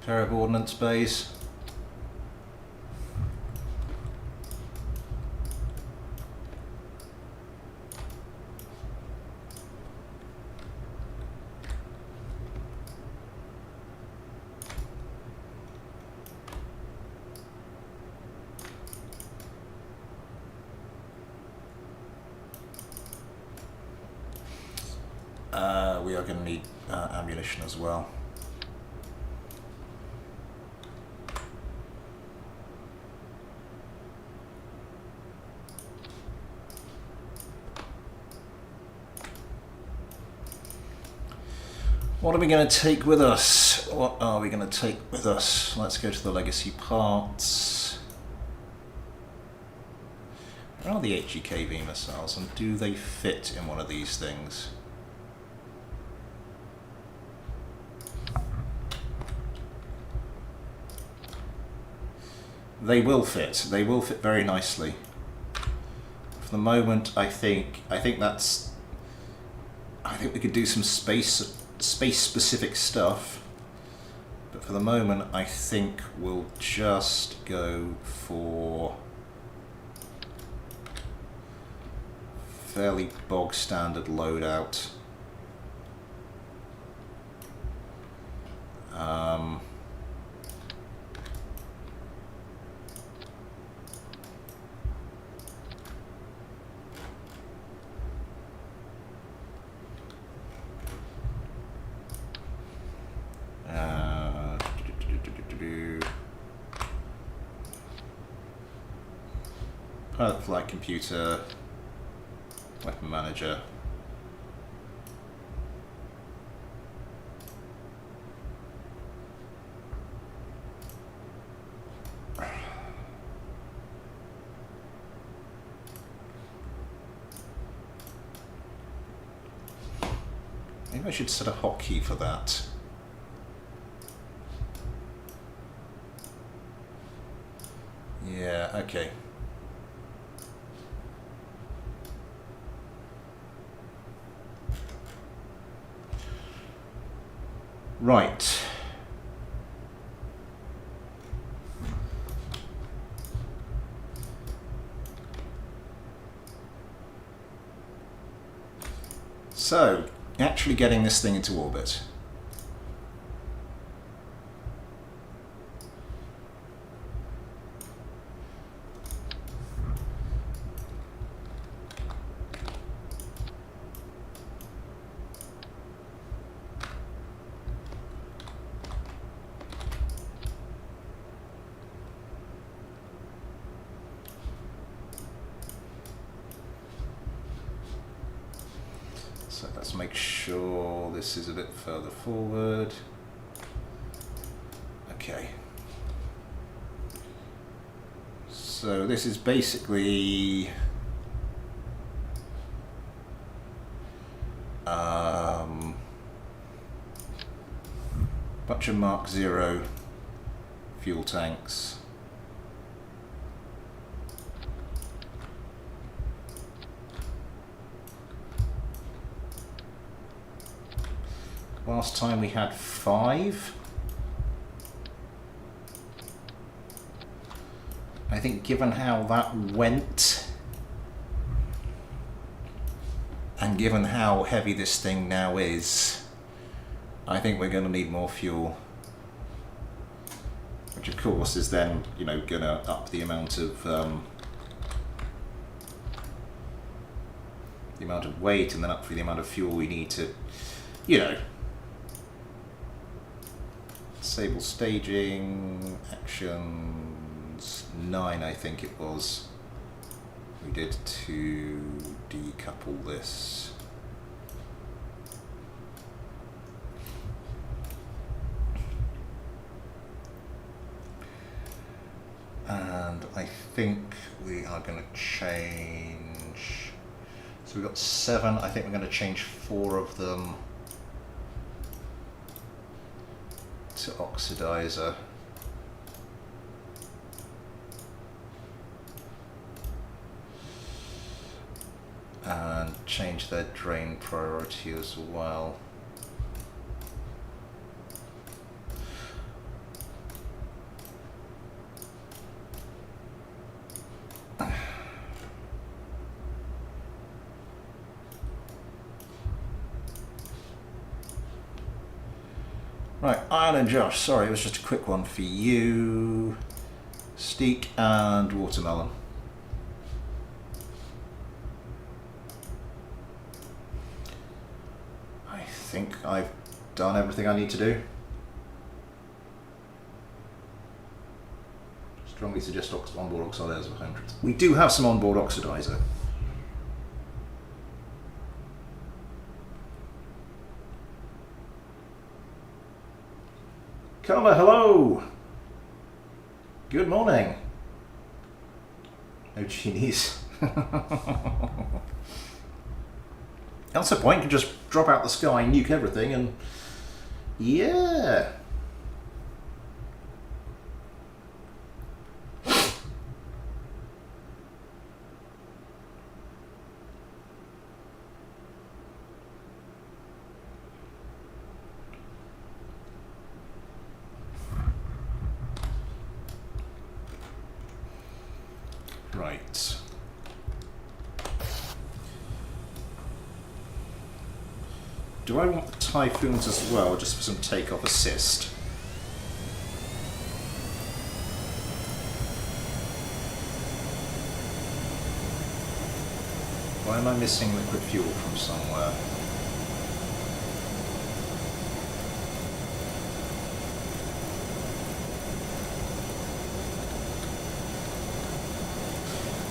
Pair of ordnance bays. We are going to need ammunition as well. What are we going to take with us? What are we going to take with us? Let's go to the legacy parts. Where are the HEKV missiles, and do they fit in one of these things? They will fit. They will fit very nicely. For the moment, I think that's. I think we could do some space-specific stuff, but for the moment, I think we'll just go for fairly bog standard loadout. Pilot flight computer, weapon manager. Maybe I should set a hotkey for that. Yeah, okay. Right. So, actually getting this thing into orbit. So let's make sure this is a bit further forward. Okay. So this is basically bunch of Mark 0 fuel tanks. Last time we had 5. I think given how that went, and given how heavy this thing now is, I think we're going to need more fuel. Which of course is then, you know, going to up the amount of weight, and then up for the amount of fuel we need to, you know, disable staging, actions 9 I think it was. We did to decouple this. And I think we are going to change, so we've got 7, I think we're going to change 4 of them to oxidizer. And change their drain priority as well. Right, Iron and Josh, sorry, it was just a quick one for you. Steak and watermelon. I think I've done everything I need to do. Strongly suggest onboard oxidizers for home trips. We do have some onboard oxidizer. Carla, hello! Good morning. No genies. That's the point, you can just drop out the sky, nuke everything, and yeah. Right. Do I want the Typhoons as well, just for some takeoff assist? Why am I missing liquid fuel from somewhere?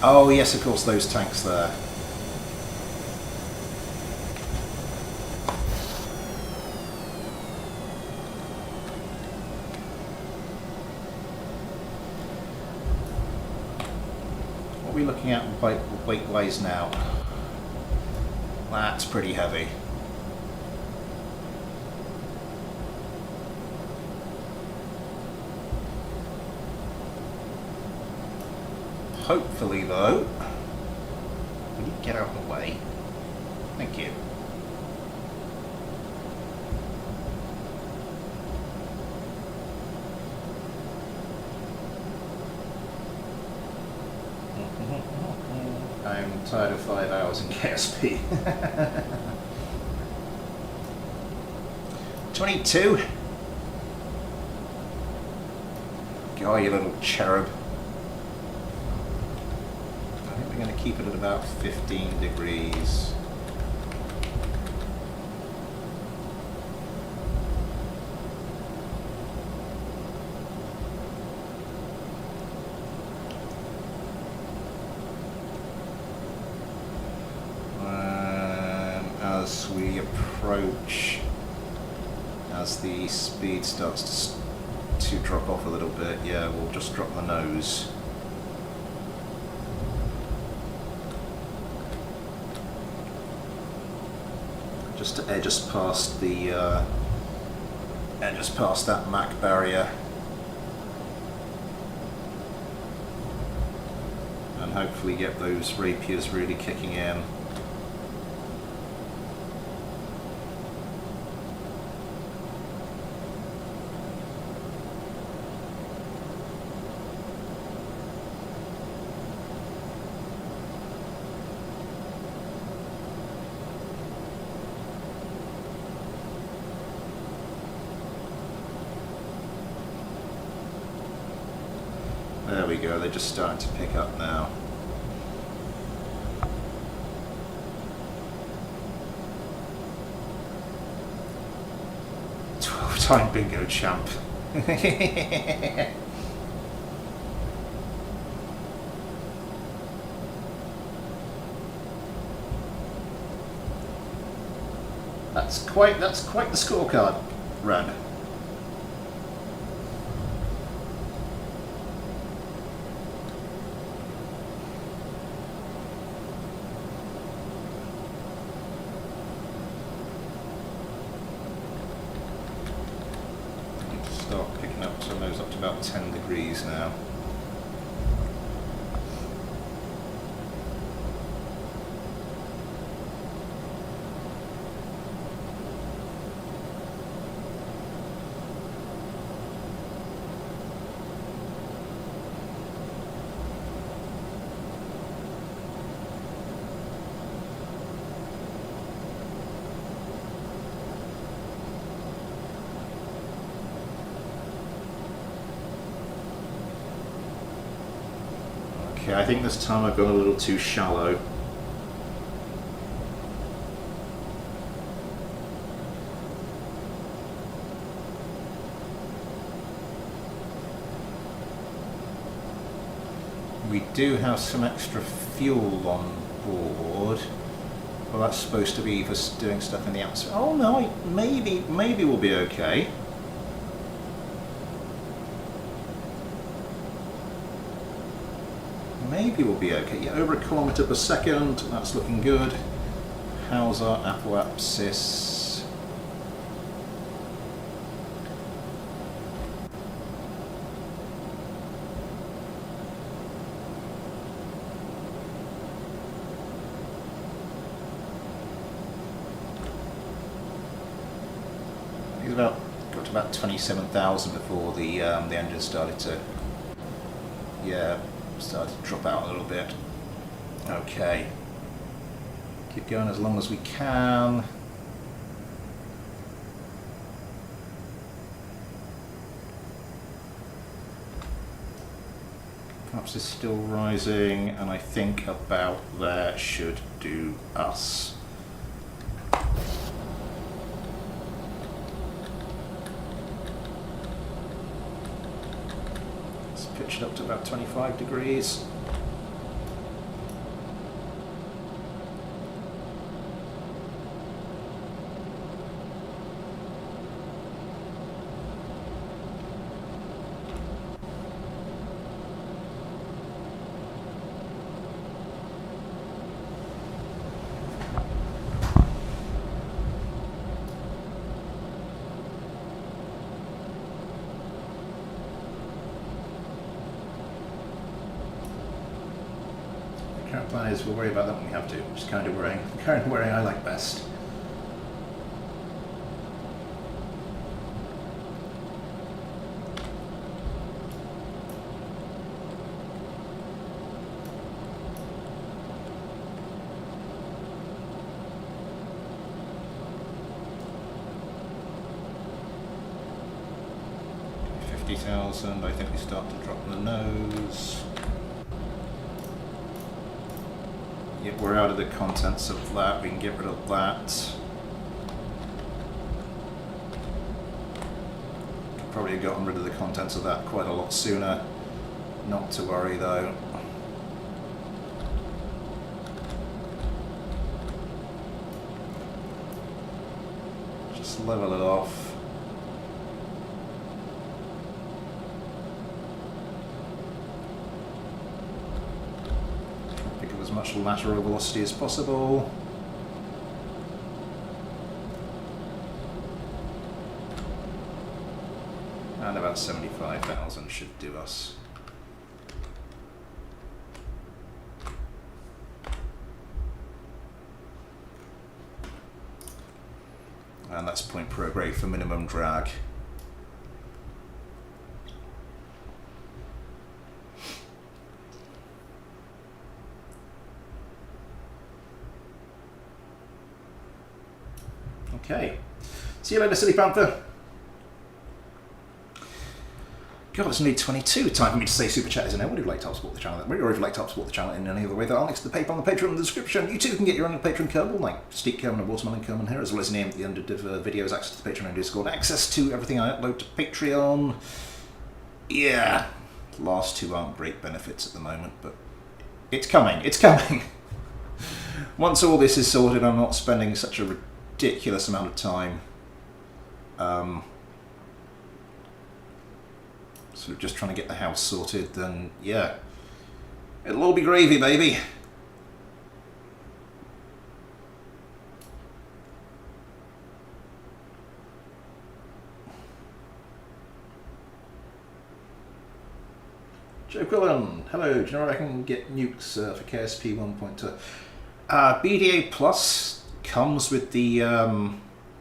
Oh yes, of course, those tanks there. What are we looking at weight-wise now? That's pretty heavy. Hopefully, though, will you get out of the way? Thank you. I'm tired of 5 hours in KSP. 22. Go, you little cherub. We're going to keep it at about 15 degrees. As we approach, as the speed starts to to drop off a little bit. Yeah, we'll just drop the nose. Just to edge us past the edge us past that Mach barrier, and hopefully get those rapiers really kicking in. There we go, they're just starting to pick up now. Time bingo champ. That's quite the scorecard run. Start picking up some of those up to about 10 degrees now. Okay, I think this time I've gone a little too shallow. We do have some extra fuel on board. Well, that's supposed to be for doing stuff in the atmosphere. Oh no, maybe we'll be okay. Maybe we'll be okay. Yeah, over 1 kilometre per second. That's looking good. How's our apoapsis? It's got to about 27,000 before the engine started to, started to drop out a little bit. Okay, keep going as long as we can. Perhaps it's still rising, and I think about there should do us. Pitch it up to about 25 degrees. Current plan is we'll worry about that when we have to. Just kind of worrying. The kind of worrying I like best. $50,000. I think we start to drop the nose. Yep, we're out of the contents of that, we can get rid of that. Could probably have gotten rid of the contents of that quite a lot sooner. Not to worry though. Just level it off. much lateral velocity as possible. And about 75,000 should do us. And that's point prograde for minimum drag. Okay. See you later, Silly Panther. God, it's nearly 22. Time for me to say Super Chat is an Would you like to help support the channel that way, or if you'd like to help support the channel in any other way, there are links to the PayPal and the Patreon in the description. You too can get your own Patreon Kerbal, like Steak Kerbin and Watermelon Kerbin here, as well as name at the end of videos, access to the Patreon and Discord, access to everything I upload to Patreon. Yeah, the last two aren't great benefits at the moment, but it's coming, it's coming. Once all this is sorted, I'm not spending such a ridiculous amount of time sort of just trying to get the house sorted, then yeah, it'll all be gravy, baby. Joe Quillen, hello, do you know where I can get nukes for KSP 1.2? BDA Plus comes with the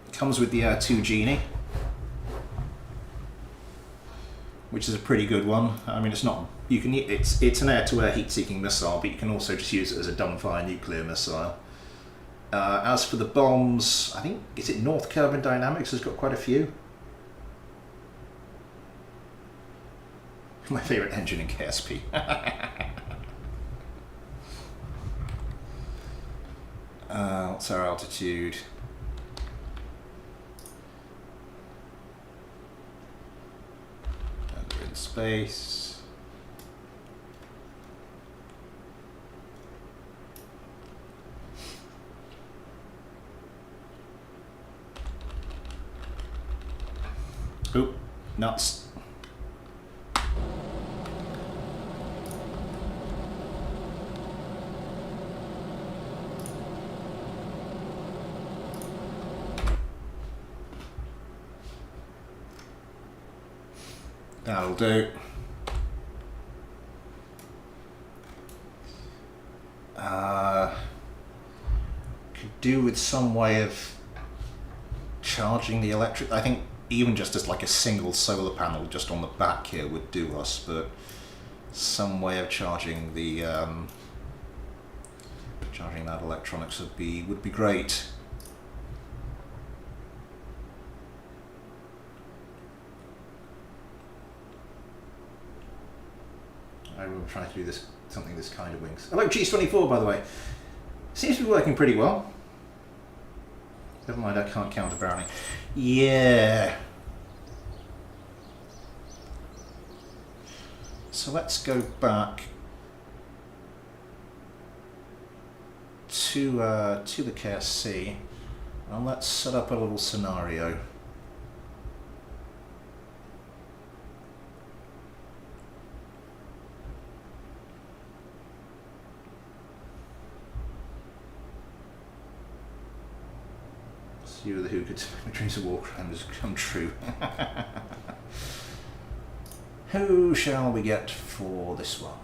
2 Genie, which is a pretty good one. I mean, it's not, you can, it's an air-to-air heat-seeking missile, but you can also just use it as a dumbfire nuclear missile. As for the bombs, I think, is it North Kerbin Dynamics has got quite a few. My favourite engine in KSP. What's our altitude? And we're in space. Oop, nuts. That'll do. Could do with some way of charging the electric. I think even just as like a single solar panel just on the back here would do us, but some way of charging the charging that electronics would be great. I remember trying to do this, something this kind of wings. I like G24, by the way. Seems to be working pretty well. Never mind, I can't counter barreling. Yeah. So let's go back to the KSC and let's set up a little scenario. You were the who could make my dreams of war crimes come true. Who shall we get for this one?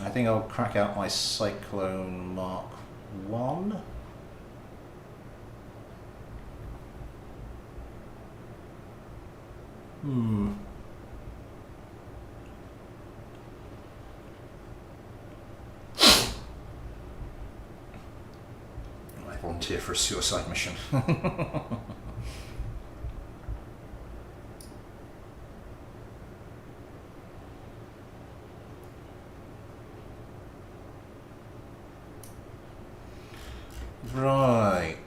I think I'll crack out my Cyclone Mark 1. Volunteer for a suicide mission. Right.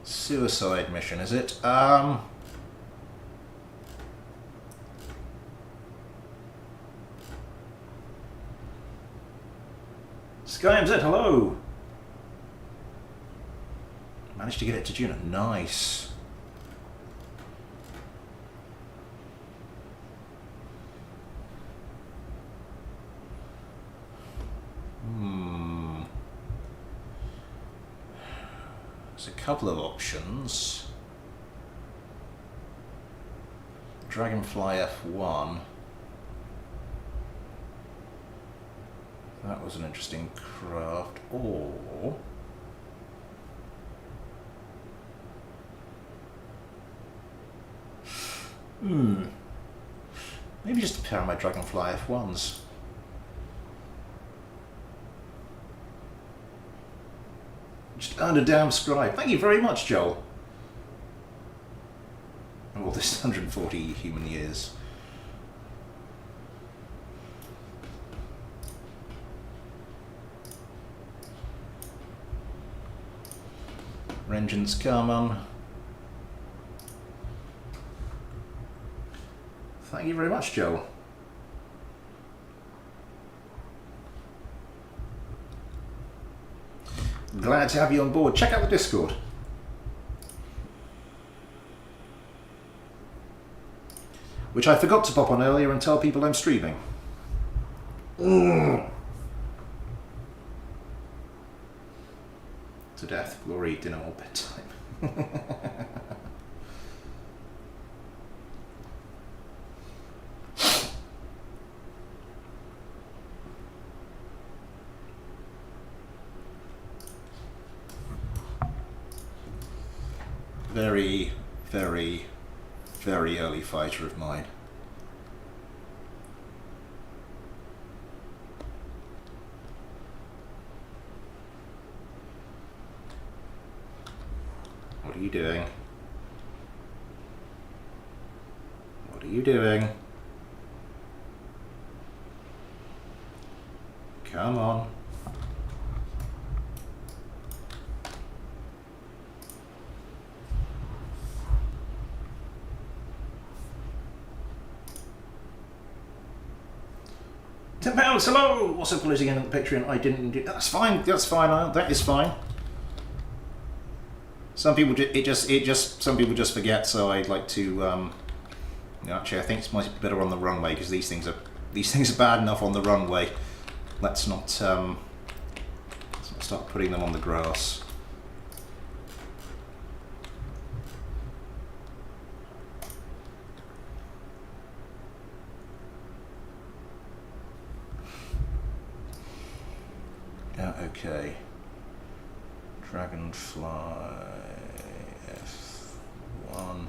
Suicide mission, is it? SkyMZ, hello! Managed to get it to Juno, nice. There's a couple of options. Dragonfly F1. That was an interesting craft. Or maybe just a pair of my Dragonfly F1s. Just earned a damn scribe. Thank you very much, Joel. All this 140 human years. Vengeance, come on. Thank you very much, Joel. Glad to have you on board. Check out the Discord. Which I forgot to pop on earlier and tell people I'm streaming. To death, glory, dinner or bedtime. Very, very, very early fighter of mine. What are you doing? What are you doing? Come on. £10. Hello. What's up, police again on the Patreon? I didn't do. That's fine. That's fine. That is fine. Some people some people just forget. So I'd like to. Actually, I think it might be better on the runway because these things are bad enough on the runway. Let's not start putting them on the grass. Okay. Dragonfly F1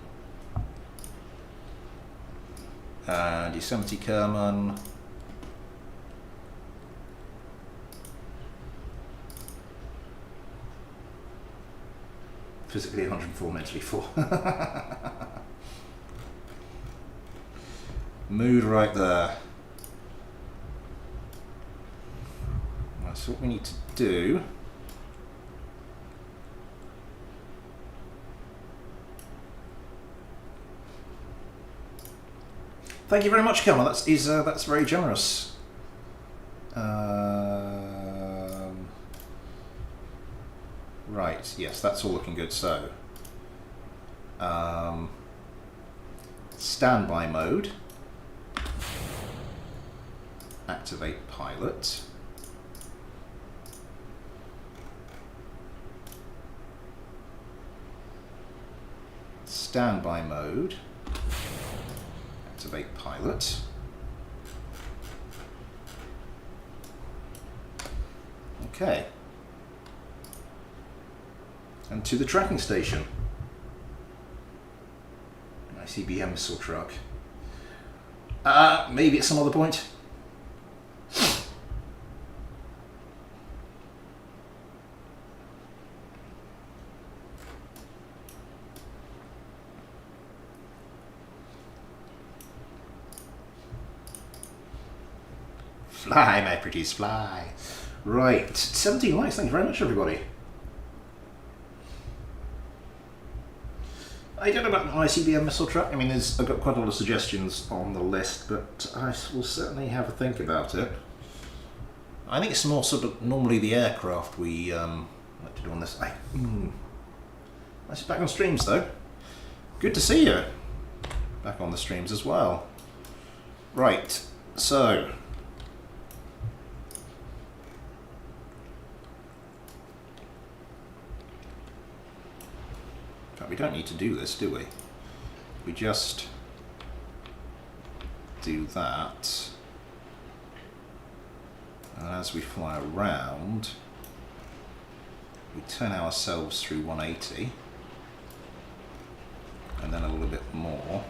and Yosemite Kerbin. Physically 104, mentally 4. Mood right there. That's what we need to do. Thank you very much, Kerbal. That's very generous. Right. Yes, that's all looking good. So, standby mode. Activate pilot. Standby mode. Activate pilot. Okay. And to the tracking station. ICBM missile truck. Maybe at some other point. Fly, my pretties, fly. Right, 17 likes, thank you very much, everybody. I don't know about the ICBM missile truck. I mean, I've got quite a lot of suggestions on the list, but I will certainly have a think about it. I think it's more sort of normally the aircraft we like to do on this. Nice back on streams, though. Good to see you back on the streams as well. Right, so we don't need to do this, do we? We just do that, and as we fly around, we turn ourselves through 180, and then a little bit more,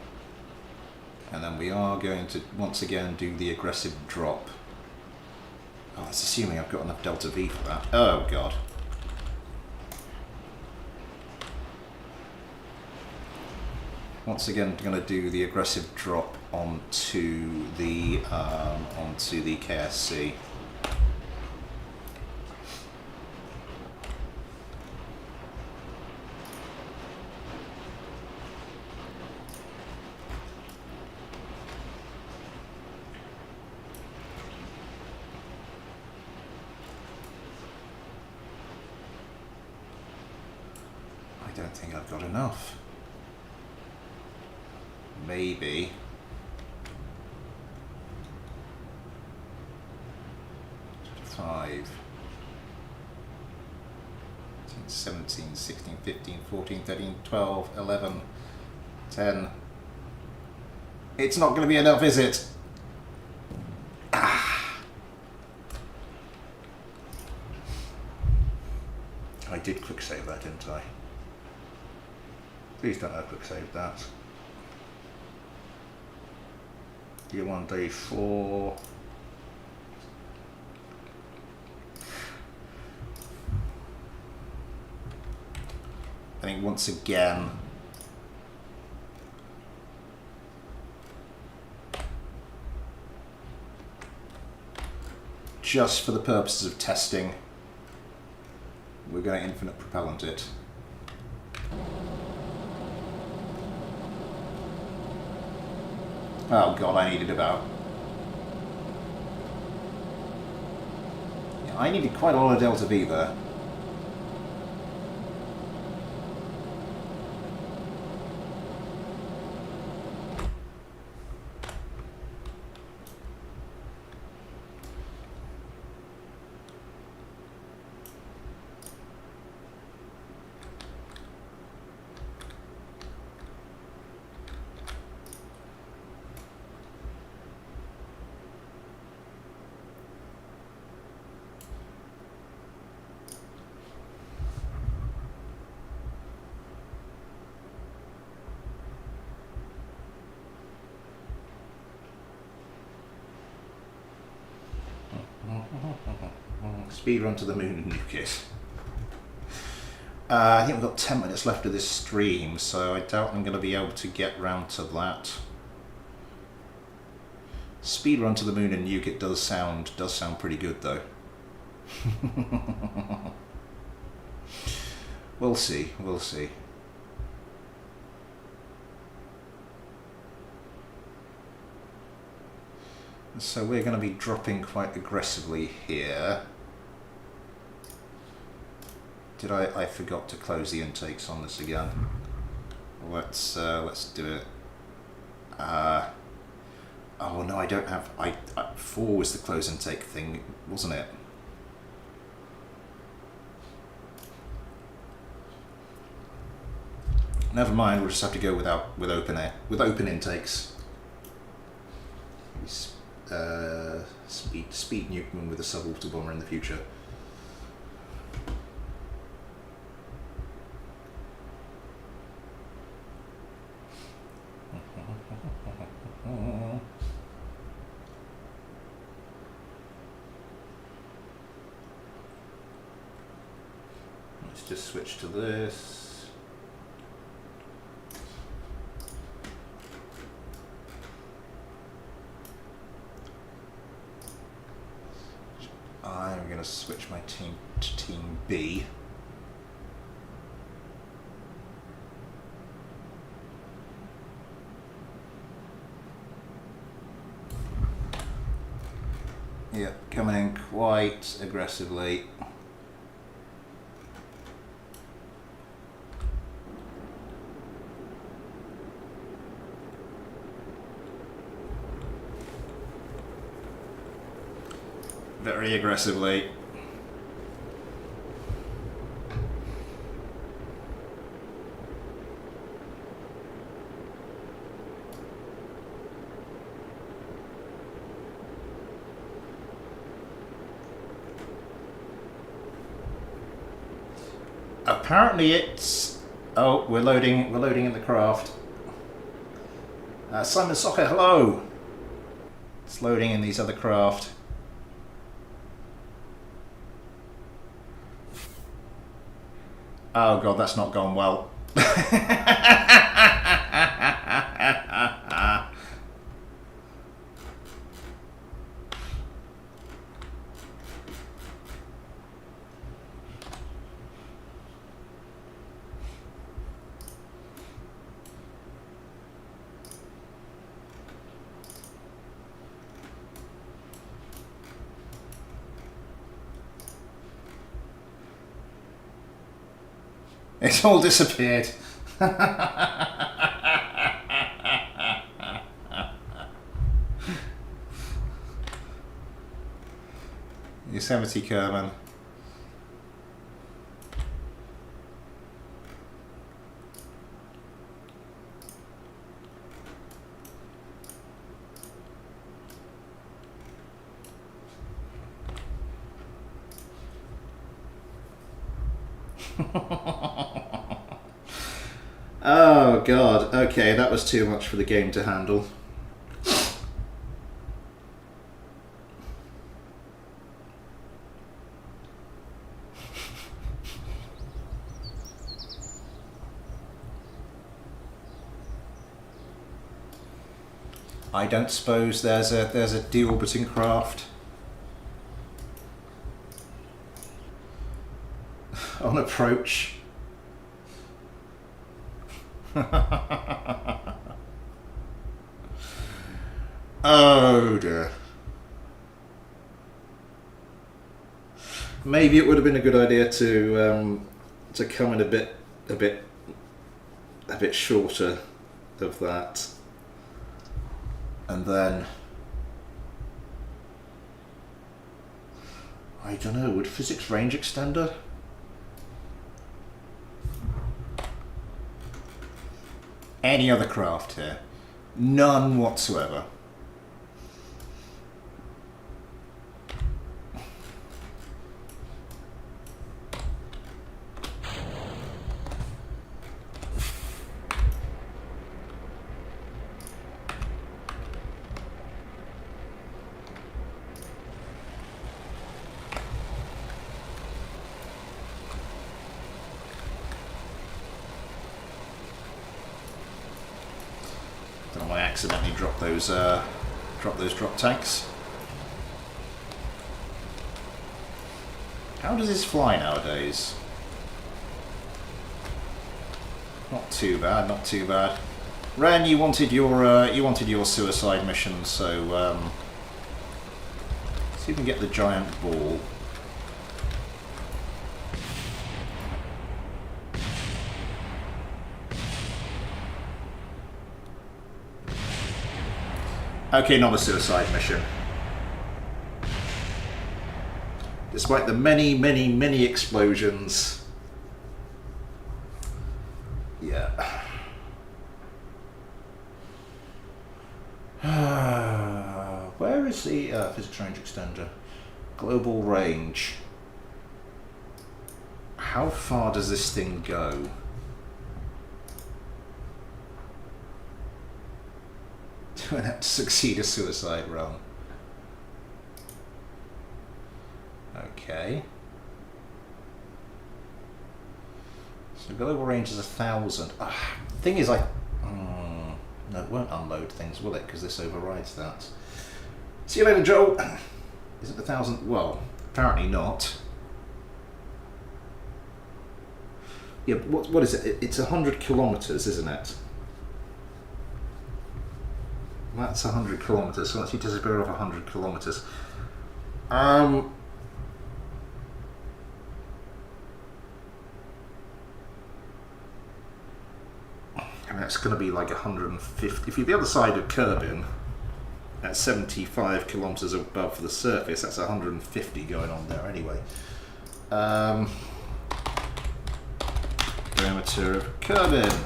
and then we are going to once again do the aggressive drop. Oh, that's assuming I've got enough delta V for that. Oh god. Once again, going to do the aggressive drop onto the KSC. I don't think I've got enough. Maybe. Five. 17, 16, 15, 14, 13, 12, 11, 10. It's not going to be enough, is it? Ah. I did quick save that, didn't I? Please don't have quick save that. Year 1, day 4. I think once again, just for the purposes of testing, we're going to infinite propellant it. Oh god, I needed about... Yeah, I needed quite a lot of delta V there. Speed run to the moon and nuke it. I think we've got 10 minutes left of this stream, so I doubt I'm going to be able to get round to that. Speed run to the moon and nuke it does sound pretty good though. We'll see, we'll see. So we're going to be dropping quite aggressively here. Did I forgot to close the intakes on this again. Let's do it. Oh no, I don't have. 4 was the close intake thing, wasn't it? Never mind. We'll just have to go with open air, with open intakes. Speed nuke with a suborbital bomber in the future. Let's just switch to this. I'm going to switch my team to Team B. Yep, coming in quite aggressively. Very aggressively. apparently it's... Oh, we're loading in the craft. Simon Soccer, hello! It's loading in these other craft. Oh god, that's not gone well. It's all disappeared. Yosemite Kerbin. Oh god, okay, that was too much for the game to handle. I don't suppose there's a deorbiting craft on approach. Oh dear. Maybe it would have been a good idea to come in a bit shorter of that, and then I don't know. Would physics range extender? Any other craft here? None whatsoever. I accidentally dropped those drop tanks. How does this fly nowadays? Not too bad, not too bad. Ren, you wanted your suicide mission, so see if we can get the giant ball. Okay, not a suicide mission. Despite the many explosions. Yeah. Where is the physics range extender? Global range. How far does this thing go? To succeed a suicide run. Okay. So global range is 1,000. Thing is, no, it won't unload things, will it? Because this overrides that. See you later, Joel. Is it 1,000? Well, apparently not. Yeah, what is it? It's 100 kilometers, isn't it? That's 100 kilometers. So once you disappear off 100 kilometers, I mean, it's going to be like 150. If you're the other side of Kerbin, at 75 kilometers above the surface, that's 150 going on there anyway. Diameter of Kerbin.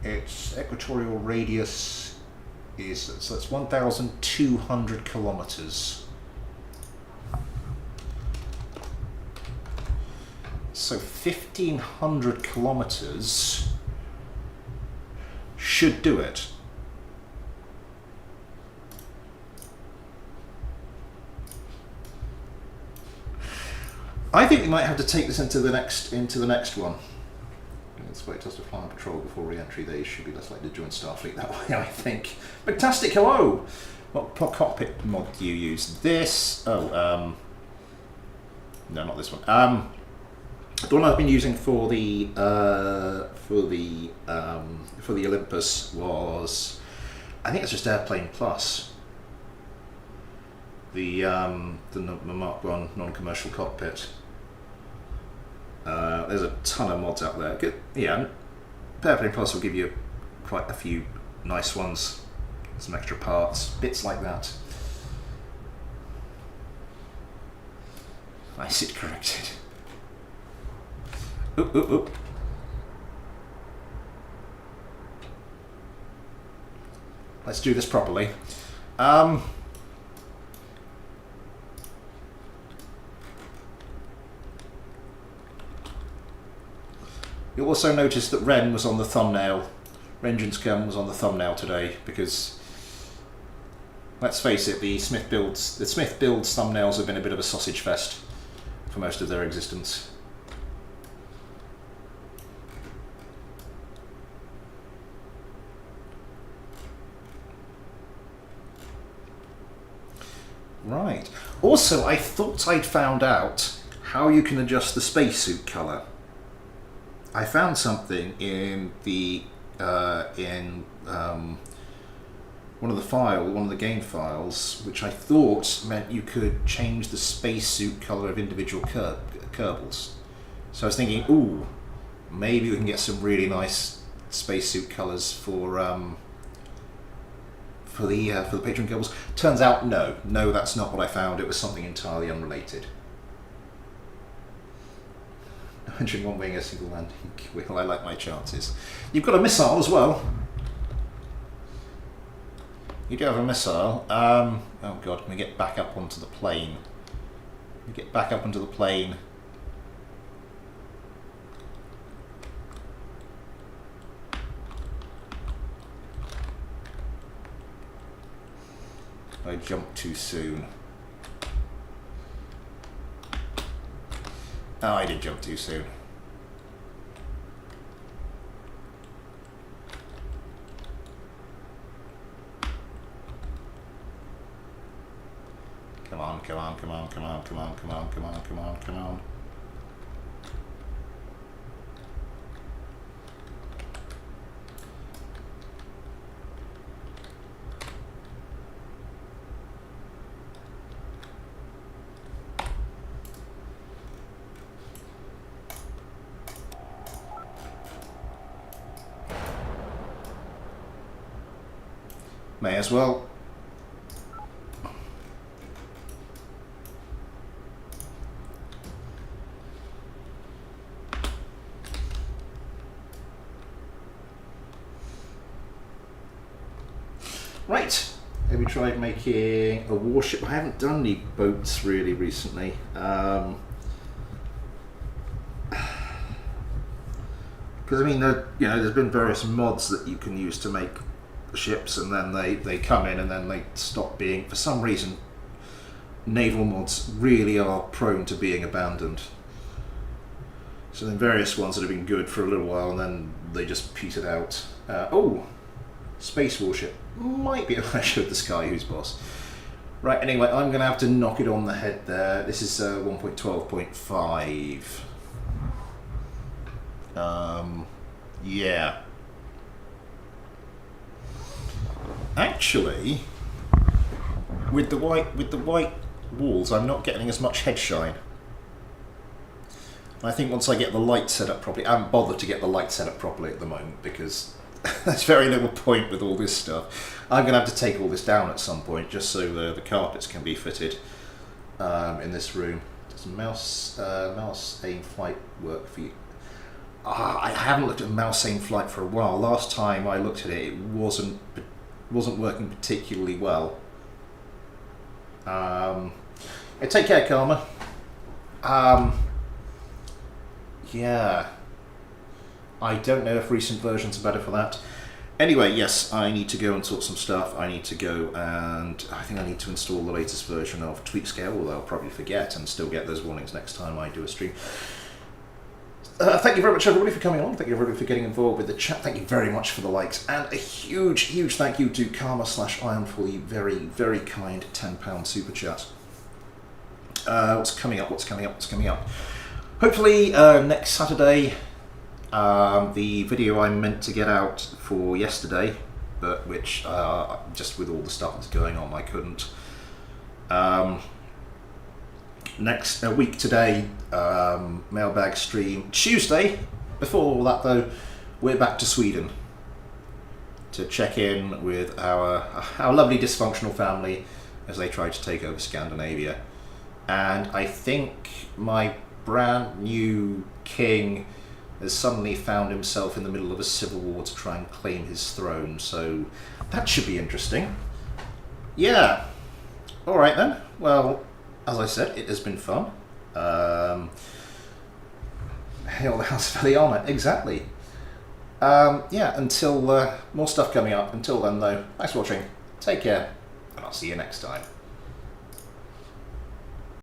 Its equatorial radius is, so it's 1,200 kilometers. So 1,500 kilometers should do it. I think we might have to take this into the next one. Let's wait till to fly on patrol before re-entry. They should be less likely to join Starfleet that way, I think. Fantastic, hello! What cockpit mod do you use? This? Oh, no, not this one. The one I've been using for the Olympus was, I think it's just Airplane Plus. The Mark 1 non-commercial cockpit. There's a ton of mods out there. Good, yeah. Airplane Plus will give you quite a few nice ones, some extra parts, bits like that. I sit corrected. Oop, oop, oop. Let's do this properly. You'll also notice that Ren was on the thumbnail. Rengens Gun was on the thumbnail today because, let's face it, the Smith builds thumbnails have been a bit of a sausage fest for most of their existence. Right. Also, I thought I'd found out how you can adjust the spacesuit color. I found something in the one of the game files, which I thought meant you could change the spacesuit color of individual Kerbals. So I was thinking, ooh, maybe we can get some really nice spacesuit colors for the Patron Kerbals. Turns out, no, that's not what I found. It was something entirely unrelated. Entering one wing, a single landing wheel. I like my chances. You've got a missile as well. You do have a missile. Oh god, can we get back up onto the plane? Can we get back up onto the plane? I jumped too soon. Oh, I did jump too soon. Come on, come on, come on, come on, come on, come on, come on, come on, come on. May as well. Right, have you tried making a warship? I haven't done any boats really recently. Because I mean, there's been various mods that you can use to make ships, and then they come in and then they stop being, for some reason, naval mods really are prone to being abandoned. So then various ones that have been good for a little while and then they just petered out. Oh, space warship might be if I showed the Sky Who's Boss. Right, anyway, I'm going to have to knock it on the head there. This is 1.12.5. Yeah. Actually, with the white walls, I'm not getting as much head shine. I think once I get the light set up properly, I haven't bothered to get the light set up properly at the moment because there's very little point with all this stuff. I'm going to have to take all this down at some point just so the carpets can be fitted in this room. Does mouse aim flight work for you? I haven't looked at mouse aim flight for a while. Last time I looked at it, it wasn't working particularly well. Take care, Karma. Yeah. I don't know if recent versions are better for that. Anyway, yes, I need to go and sort some stuff. I need to go and I think I need to install the latest version of Tweakscale, although I'll probably forget and still get those warnings next time I do a stream. Thank you very much, everybody, for coming on. Thank you, everybody, for getting involved with the chat. Thank you very much for the likes. And a huge, huge thank you to Karma/Iron for the very, very kind £10 super chat. What's coming up? What's coming up? What's coming up? Hopefully, next Saturday, the video I meant to get out for yesterday, but which, just with all the stuff that's going on, I couldn't. Next week today, mailbag stream. Tuesday, before all that though, we're back to Sweden to check in with our lovely dysfunctional family as they try to take over Scandinavia. And I think my brand new king has suddenly found himself in the middle of a civil war to try and claim his throne, so that should be interesting. Yeah. Alright then, well, as I said, it has been fun. Hail the House of Eliana, exactly. Yeah, until more stuff coming up. Until then though, thanks for watching, take care, and I'll see you next time.